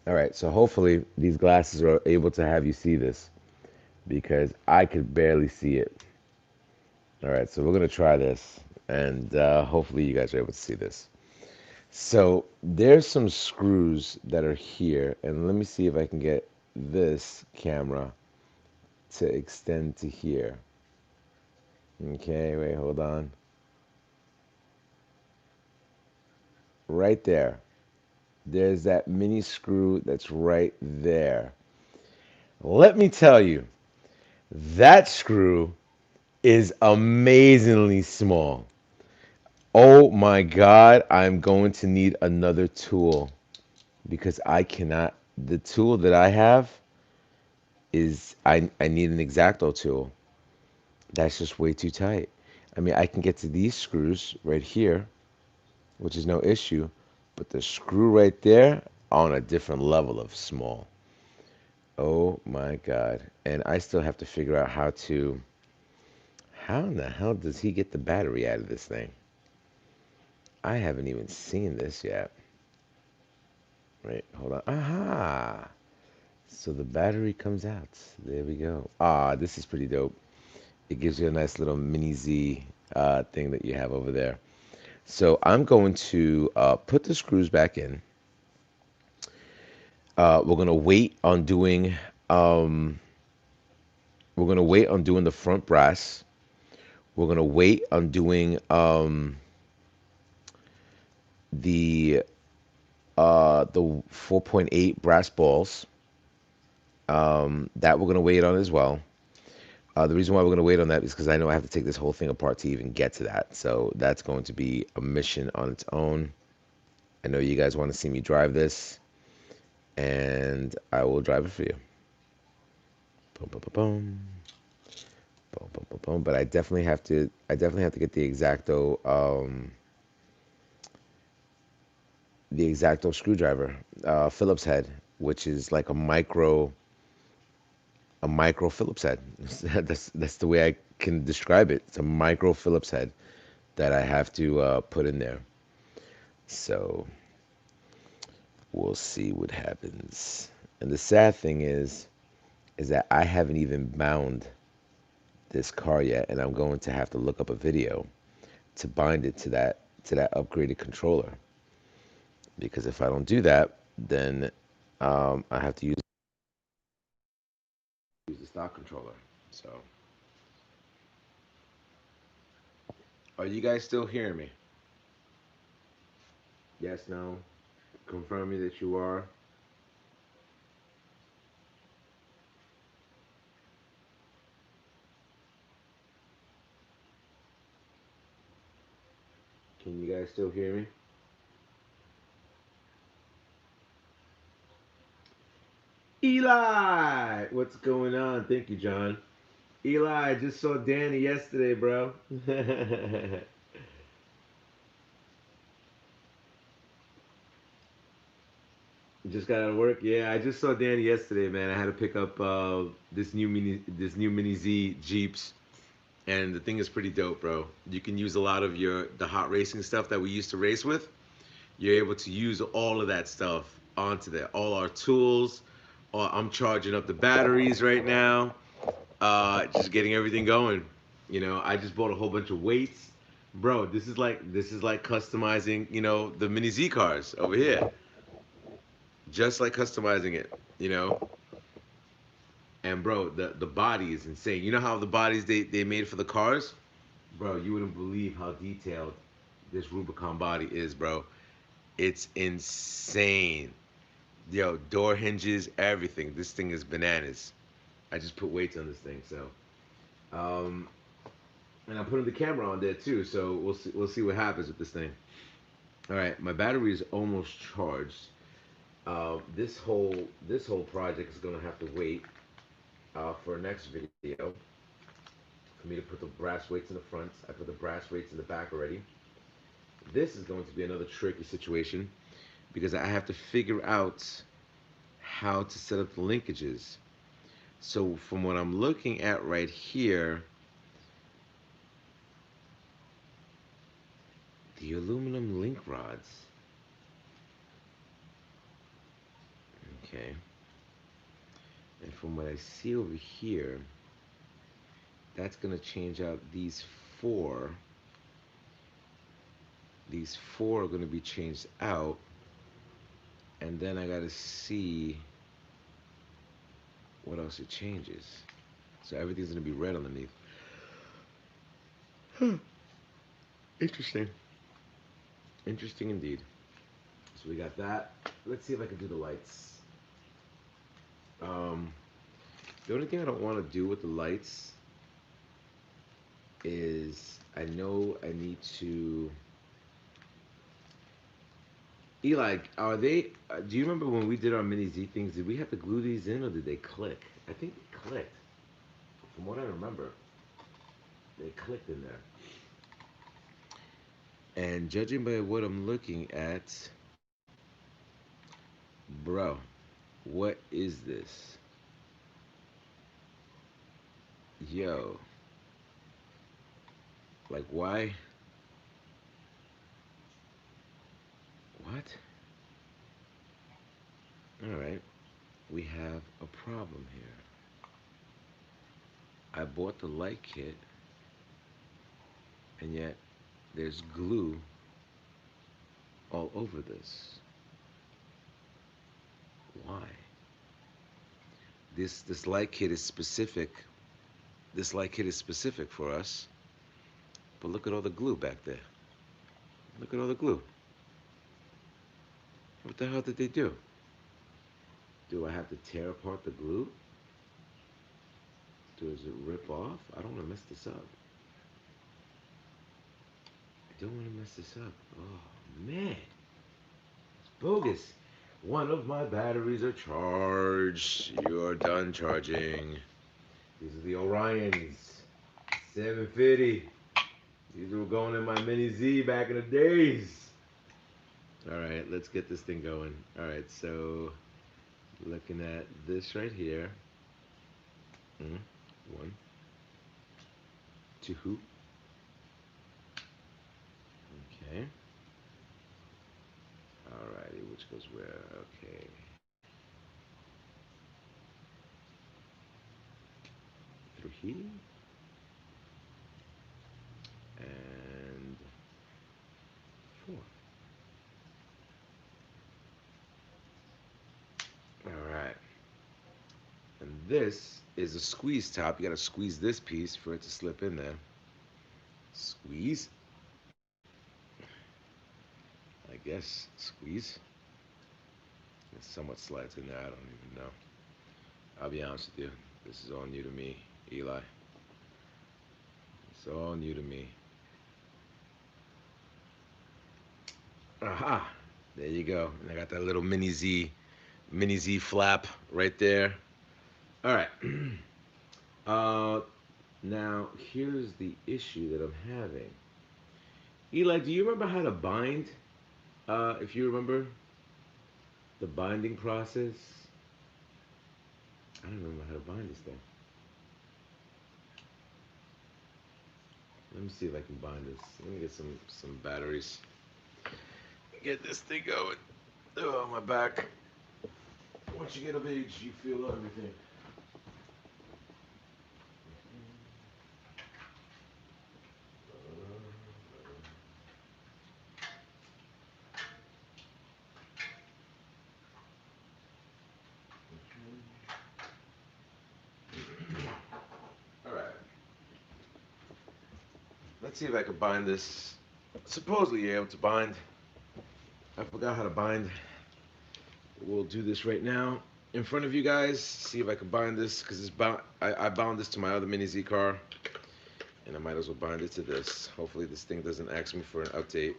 S1: All right, so hopefully these glasses are able to have you see this because I could barely see it. All right, so we're gonna try this, and hopefully you guys are able to see this. So there's some screws that are here, and let me see if I can get this camera to extend to here. Okay, wait, hold on. Right there. There's that mini screw that's right there. Let me tell you, that screw is amazingly small. Oh my God, I'm going to need another tool because I cannot. The tool that I have is I need an X-Acto tool. That's just way too tight. I mean, I can get to these screws right here, which is no issue, but the screw right there on a different level of small. Oh my God. And I still have to figure out how in the hell does he get the battery out of this thing? I haven't even seen this yet. Wait, hold on. Aha! So the battery comes out. There we go. Ah, this is pretty dope. It gives you a nice little mini Z thing that you have over there. So I'm going to put the screws back in. We're gonna wait on doing um, we're gonna wait on doing the front brass. We're gonna wait on doing the the 4.8 brass balls. That we're gonna wait on as well. The reason why we're going to wait on that is because I know I have to take this whole thing apart to even get to that. So that's going to be a mission on its own. I know you guys want to see me drive this, and I will drive it for you. Boom, boom, boom, boom, boom, boom, boom, boom. But I definitely have to. I definitely have to get the X-Acto screwdriver, Phillips head, which is like a micro Phillips head. That's the way I can describe it. It's a micro Phillips head that I have to put in there. So we'll see what happens. And the sad thing is that I haven't even bound this car yet, and I'm going to have to look up a video to bind it to that upgraded controller. Because if I don't do that, then I have to use the stock controller. So, are you guys still hearing me? Yes, no. Confirm me that you are. Can you guys still hear me? Eli, what's going on? Thank you, John. Eli, I just saw Danny yesterday, bro. Just got out of work. Yeah, I just saw Danny yesterday, man. I had to pick up this new mini Z Jeeps, and the thing is pretty dope, bro. You can use a lot of the hot racing stuff that we used to race with. You're able to use all of that stuff onto there. All our tools. I'm charging up the batteries right now. Just getting everything going. I just bought a whole bunch of weights, bro. This is like customizing, the mini Z cars over here. Just like customizing it, you know. And bro, the body is insane. You know how the bodies they made for the cars, bro. You wouldn't believe how detailed this Rubicon body is, bro. It's insane. Yo, door hinges, everything. This thing is bananas. I just put weights on this thing, so um, and I'm putting the camera on there too. So we'll see what happens with this thing. All right, my battery is almost charged. This whole project is gonna have to wait for next video for me to put the brass weights in the front. I put the brass weights in the back already. This is going to be another tricky situation because I have to figure out how to set up the linkages. So from what I'm looking at right here, the aluminum link rods. Okay. And from what I see over here, that's going to change out these four. These four are going to be changed out. And then I got to see what else it changes. So everything's going to be red underneath. Interesting. Interesting indeed. So we got that. Let's see if I can do the lights. Um, the only thing I don't want to do with the lights is I know I need to. Eli, are they? Do you remember when we did our mini Z things? Did we have to glue these in or did they click? I think they clicked. From what I remember, they clicked in there. And judging by what I'm looking at, bro, what is this? Yo, like why? What? All right, we have a problem here. I bought the light kit, and yet there's glue all over this. Why? This light kit is specific. This light kit is specific for us. But look at all the glue back there. Look at all the glue. What the hell did they do? Do I have to tear apart the glue? Does it rip off? I don't want to mess this up. I don't want to mess this up. Oh man, it's bogus. One of my batteries are charged. You're done charging. These are the Orions. 750. These were going in my Mini Z back in the days. All right, let's get this thing going. All right, so looking at this right here. One, two. Okay. All righty, which goes where? Okay. Three and four. All right. And this is a squeeze top. You got to squeeze this piece for it to slip in there. Squeeze. I guess squeeze. It somewhat slides in there. I don't even know. I'll be honest with you. This is all new to me, Eli. It's all new to me. Aha! There you go. And I got that little mini Z Mini-Z flap right there. All right. Uh, now here's the issue that I'm having. Eli, do you remember how to bind? If you remember the binding process, I don't remember how to bind this thing. Let me see if I can bind this. Let me get some batteries. Get this thing going. Oh, my back. Once you get of age, you feel everything. All right. Let's see if I can bind this. Supposedly you're able to bind. I forgot how to bind. We'll do this right now in front of you guys. See if I can bind this because it's bound. I bound this to my other Mini-Z car, and I might as well bind it to this. Hopefully this thing doesn't ask me for an update,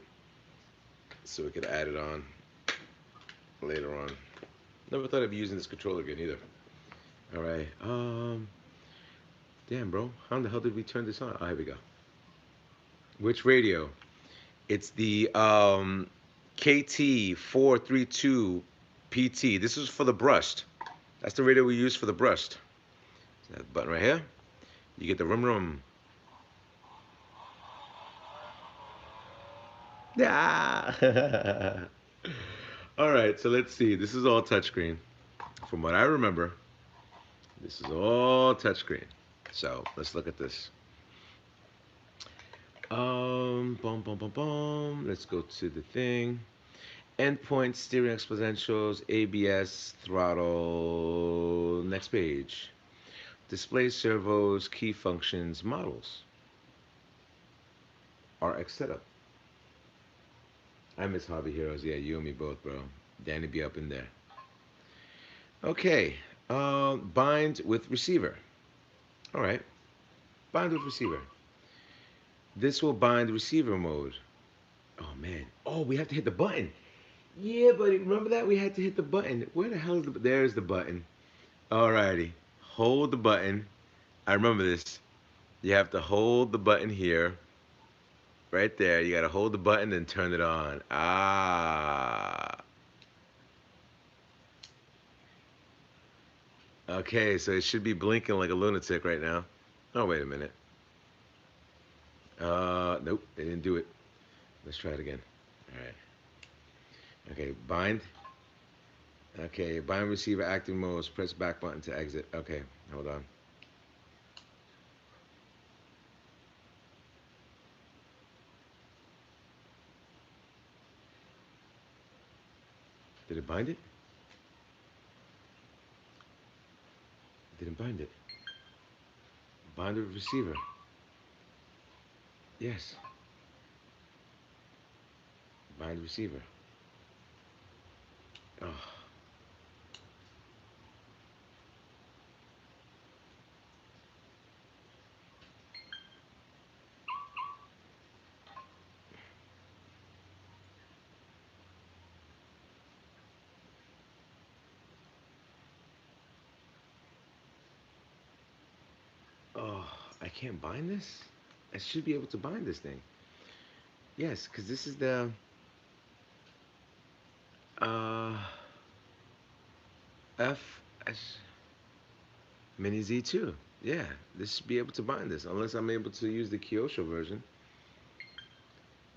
S1: so we could add it on later on. Never thought I'd be using this controller again either. All right. Damn, bro. How in the hell did we turn this on? Oh, here we go. Which radio? It's the KT432 PT. This is for the brushed. That's the radio we use for the brushed. That button right here. You get the rum. Yeah. All right, so let's see. This is all touchscreen. From what I remember, this is all touchscreen. So let's look at this. Boom, boom, boom, boom. Let's go to the thing. Endpoint, steering exponentials, ABS, throttle. Next page. Display servos, key functions, models. RX setup. I miss Hobby Heroes. Yeah, you and me both, bro. Danny be up in there. Okay. Bind with receiver. All right. Bind with receiver. This will bind receiver mode. Oh, man. Oh, we have to hit the button. Yeah, buddy. Remember that? We had to hit the button. Where the hell is the... There's the button. Alrighty. Hold the button. I remember this. You have to hold the button here. Right there. You got to hold the button and turn it on. Ah. Okay, so it should be blinking like a lunatic right now. Oh, wait a minute. Nope, they didn't do it. Let's try it again. All right. Okay, bind. Okay, bind receiver active modes. Press back button to exit. Okay, hold on. Did it bind it? Didn't bind it. Bind with receiver. Yes. Bind receiver. Oh. Oh, I can't bind this? I should be able to bind this thing. Yes, because this is the uh FS Mini-Z2. Yeah, this should be able to bind this, unless I'm able to use the Kyosho version.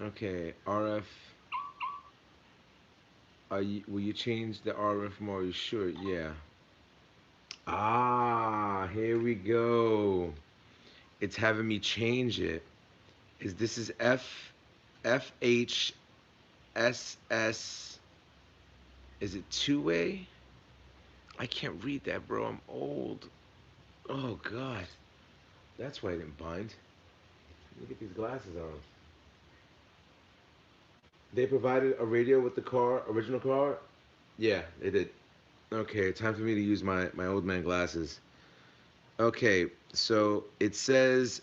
S1: Okay, RF. Will you change the RF more? Are you sure? Yeah. Ah, here we go. It's having me change it. This is FHSS. Is it two-way? I can't read that, bro. I'm old. Oh God. That's why I didn't bind. Let me get these glasses on. They provided a radio with the car, original car? Yeah, they did. Okay, time for me to use my old man glasses. Okay, so it says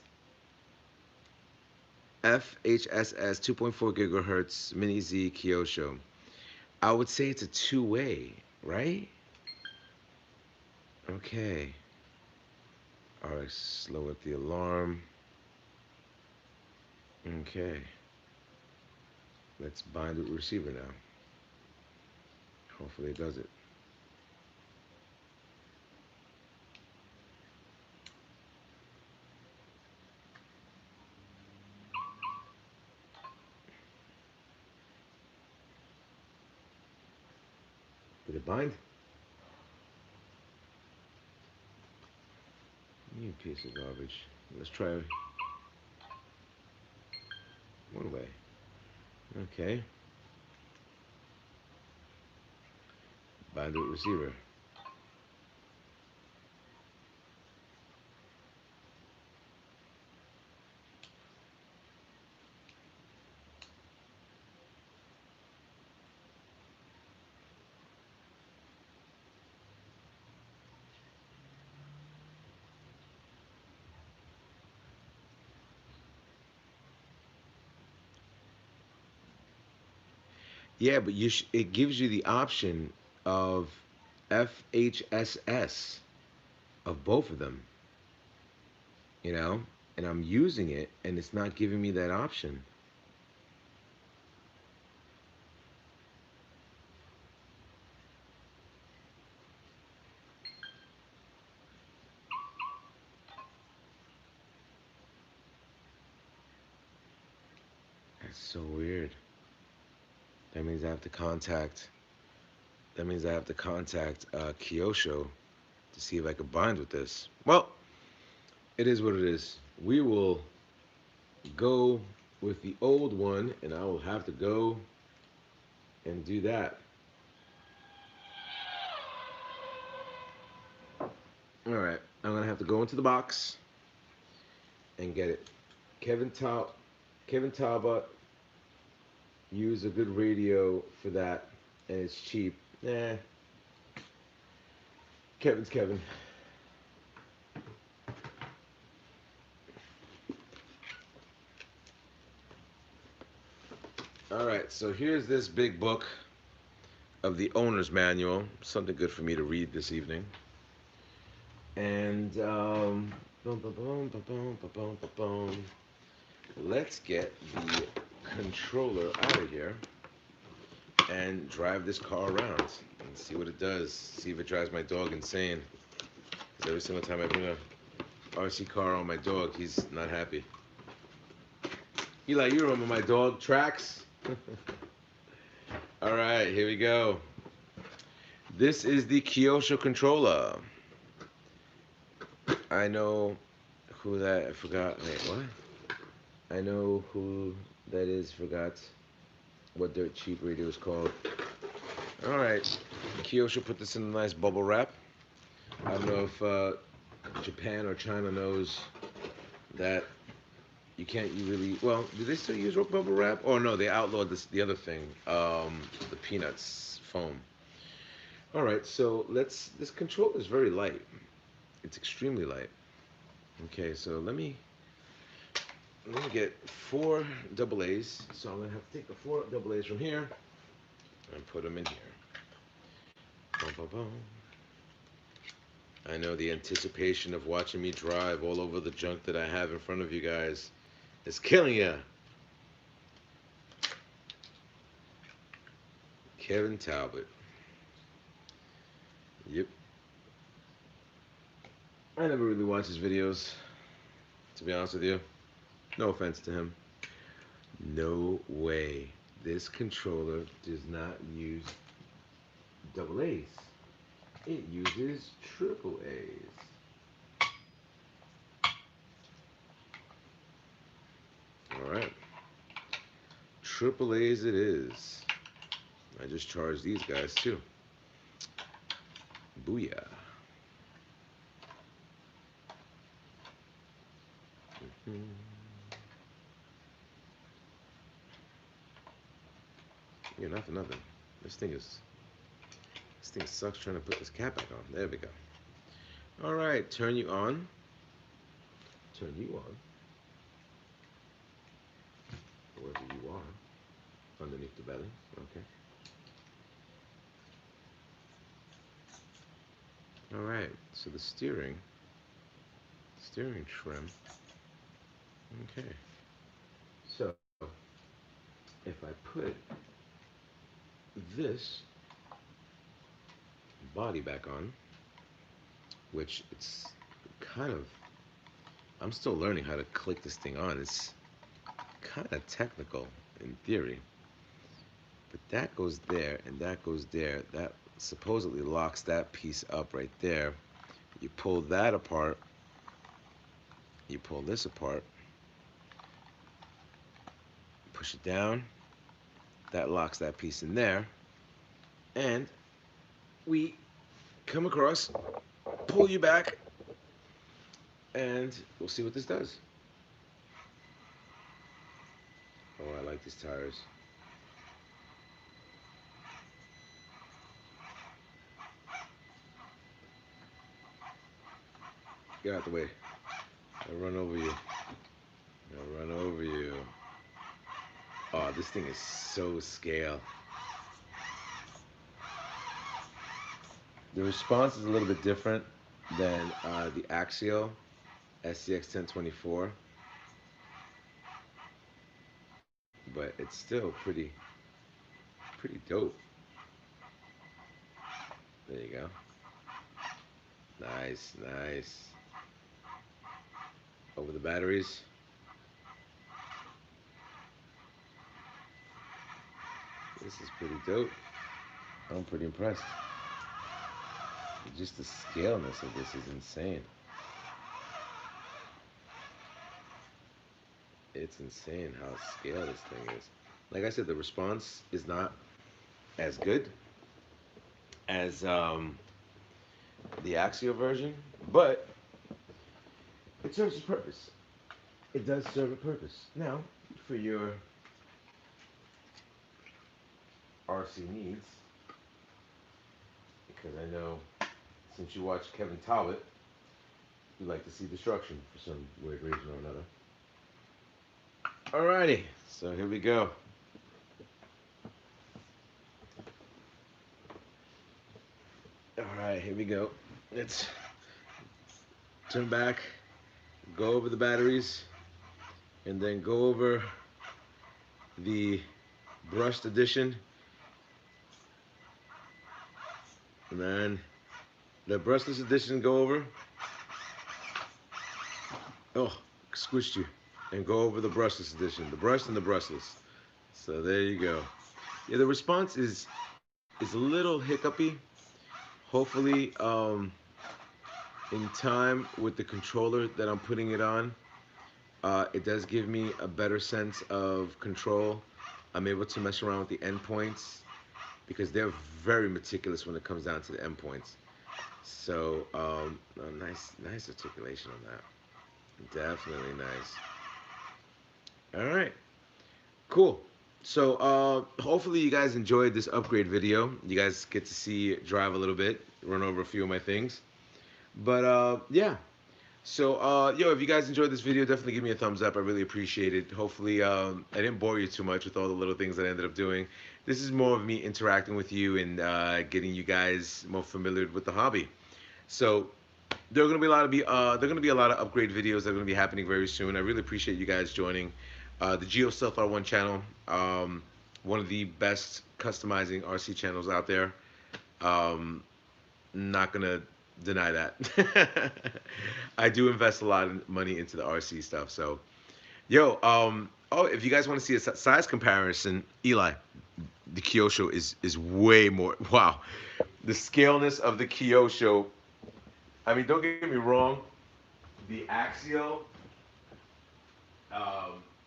S1: FHSS 2.4 gigahertz Mini-Z Kyosho. I would say it's a two-way, right? Okay. Alright, slow at the alarm. Okay. Let's bind the receiver now. Hopefully it does it. Did it bind? You piece of garbage. Let's try one way. Okay. Bind the receiver. Yeah, but it gives you the option of FHSS of both of them, you know? And I'm using it and it's not giving me that option. That's so weird. That means I have to contact Kyosho to see if I can bind with this. Well, it is what it is. We will go with the old one and I will have to go and do that. All right, I'm gonna have to go into the box and get it. Kevin Talbot used a good radio for that, and it's cheap. Nah, Kevin's Kevin. All right, so here's this big book of the owner's manual. Something good for me to read this evening. And boom, boom, boom, boom, boom, boom, boom, boom. Let's get the controller out of here and drive this car around and see what it does. See if it drives my dog insane. Because every single time I bring a RC car on my dog, he's not happy. Eli, you remember my dog Tracks? All right, here we go. This is the Kyosho Controller. I know who that, I forgot. Wait, what? I know who that is, forgot what dirt cheap radio is called. All right, Kyosho put this in a nice bubble wrap. I don't know if Japan or China knows that you can't really, well, do they still use bubble wrap? Oh no, they outlawed the other thing, the Peanuts foam. All right, so this controller is very light. It's extremely light. Okay, so let me get 4 double A's. So I'm gonna have to take the 4 double A's from here and put them in here. Boom, boom, boom. I know the anticipation of watching me drive all over the junk that I have in front of you guys is killing ya. Kevin Talbot. Yep. I never really watch his videos, to be honest with you. No offense to him. No way. This controller does not use double A's. It uses triple A's. Alright. Triple A's it is. I just charged these guys too. Booyah. Yeah, not for nothing. This thing sucks trying to put this cap back on. There we go. Alright, turn you on. Turn you on. Wherever you are. Underneath the belly. Okay. All right, so the steering trim. Okay, so if I put this body back on, which it's kind of, I'm still learning how to click this thing on. It's kind of technical in theory, but that goes there and that goes there. That supposedly locks that piece up right there. You pull that apart, you pull this apart, push it down, that locks that piece in there, and we come across, pull you back, and we'll see what this does. Oh, I like these tires. Get out the way. I'll run over you. I'll run over you. Oh, this thing is so scale. The response is a little bit different than the Axial SCX 1024, but it's still pretty dope. There you go. Nice, nice. Over the batteries. This is pretty dope. I'm pretty impressed. Just the scaleness of this is insane. It's insane how scale this thing is. Like I said, the response is not as good as the Axial version, but it serves its purpose. It does serve a purpose. Now, for your RC needs, because I know since you watch Kevin Talbot, you like to see destruction for some weird reason or another. Alrighty, so here we go. Alright, here we go. Let's turn back, go over the batteries, and then go over the brushed edition. And then the brushless edition go over. Oh, squished you. And go over the brushless edition. The brushed and the brushless. So there you go. Yeah, the response is a little hiccupy. Hopefully, in time with the controller that I'm putting it on, it does give me a better sense of control. I'm able to mess around with the endpoints because they're very meticulous when it comes down to the endpoints. So, nice articulation on that. Definitely nice. All right, cool. So, hopefully you guys enjoyed this upgrade video. You guys get to see drive a little bit, run over a few of my things. But yeah. So, yo, if you guys enjoyed this video, definitely give me a thumbs up. I really appreciate it. Hopefully, I didn't bore you too much with all the little things that I ended up doing. This is more of me interacting with you and getting you guys more familiar with the hobby. So, there are gonna be a lot of upgrade videos that are gonna be happening very soon. I really appreciate you guys joining the Geo Stealth R1 channel, one of the best customizing RC channels out there. Um, Not gonna deny that. I do invest a lot of money into the RC stuff. So, yo, oh, if you guys want to see a size comparison, Eli, the Kyosho is way more. Wow, the scaleness of the Kyosho. I mean, don't get me wrong. The Axial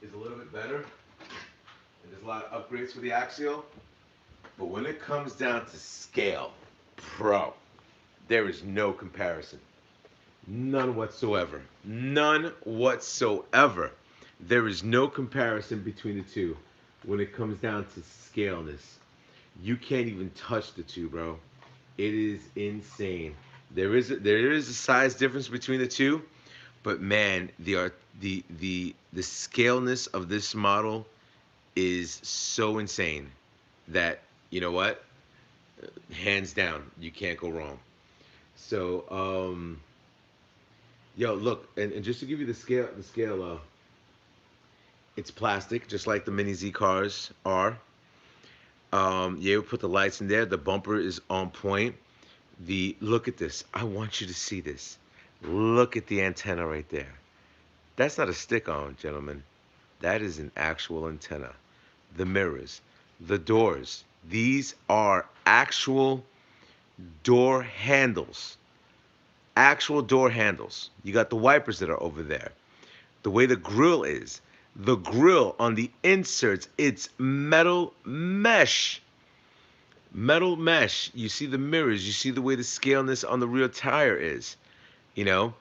S1: is a little bit better, and there's a lot of upgrades for the Axial. But when it comes down to scale, bro, there is no comparison. None whatsoever. None whatsoever. There is no comparison between the two when it comes down to scaleness. You can't even touch the two, bro. It is insane. There is a size difference between the two, but man, the scaleness of this model is so insane that you know what? Hands down, you can't go wrong. So, yo, look, and just to give you the scale, it's plastic, just like the Mini Z cars are. Yeah, we put the lights in there. The bumper is on point. Look at this. I want you to see this. Look at the antenna right there. That's not a stick-on, gentlemen. That is an actual antenna. The mirrors, the doors. These are actual door handles. Actual door handles. You got the wipers that are over there. The way the grill is, the grill on the inserts, it's metal mesh. Metal mesh. You see the mirrors. You see the way the scaleness on the rear tire is. You know,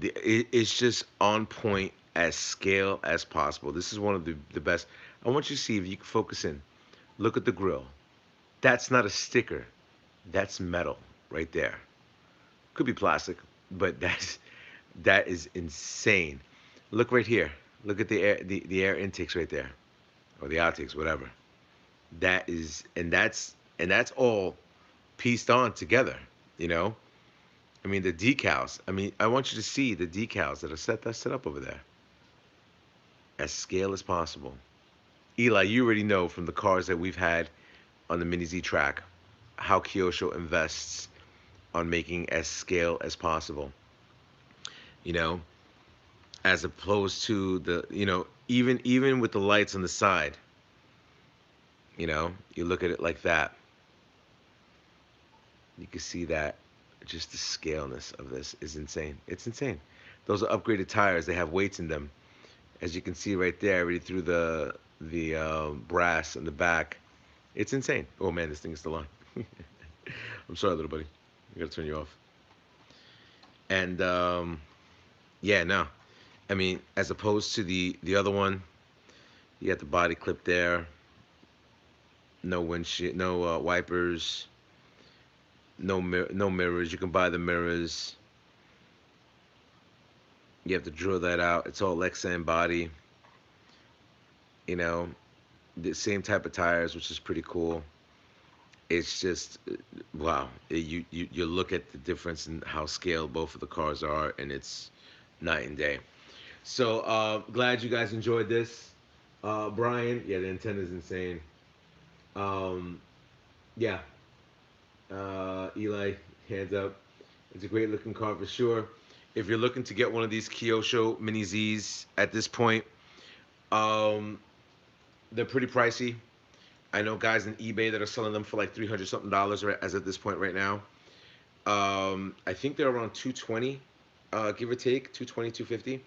S1: it's just on point as scale as possible. This is one of the best. I want you to see if you can focus in. Look at the grill. That's not a sticker. That's metal right there. Could be plastic, but that is insane. Look right here. Look at the air intakes right there, or the outtakes, whatever. That is, and that's all pieced on together. You know, I mean the decals. I mean, I want you to see the decals that are set up over there, as scale as possible. Eli, you already know from the cars that we've had on the Mini Z track how Kyosho invests on making as scale as possible. You know, as opposed to even with the lights on the side, you look at it like that, you can see that just the scaleness of this is insane. It's insane. Those are upgraded tires. They have weights in them, as you can see right there. I already through the brass in the back. It's insane. Oh man, this thing is still on. I'm sorry, little buddy. I gotta turn you off. And yeah, no. I mean, as opposed to the other one, you got the body clip there. No windshield, no wipers, no mirrors. You can buy the mirrors. You have to drill that out. It's all Lexan body. You know, the same type of tires, which is pretty cool. It's just wow. You look at the difference in how scaled both of the cars are, and it's night and day. So glad you guys enjoyed this. Brian, yeah, the antenna is insane. Um, yeah, Eli, hands up. It's a great looking car for sure. If you're looking to get one of these Kyosho Mini-Zs at this point, um, they're pretty pricey. I know guys on eBay that are selling them for like 300 something dollars as at this point right now. I think they're around 220, give or take, 220, 250.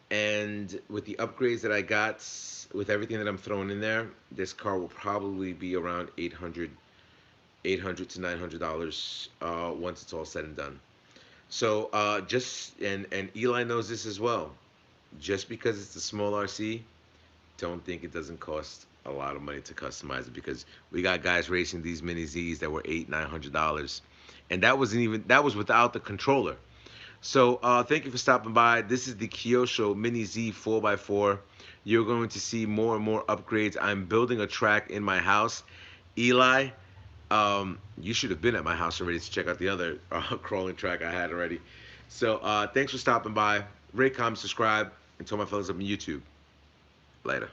S1: And with the upgrades that I got, with everything that I'm throwing in there, this car will probably be around 800 to $900 once it's all said and done. So just and Eli knows this as well. Just because it's a small RC, don't think it doesn't cost a lot of money to customize it, because we got guys racing these Mini Zs that were $800, $900, and that was without the controller. So thank you for stopping by. This is the Kyosho Mini Z 4x4. You're going to see more and more upgrades. I'm building a track in my house. Eli, you should have been at my house already to check out the other crawling track I had already. So thanks for stopping by. Rate, comment, subscribe, and tell my fellas up on YouTube. Later.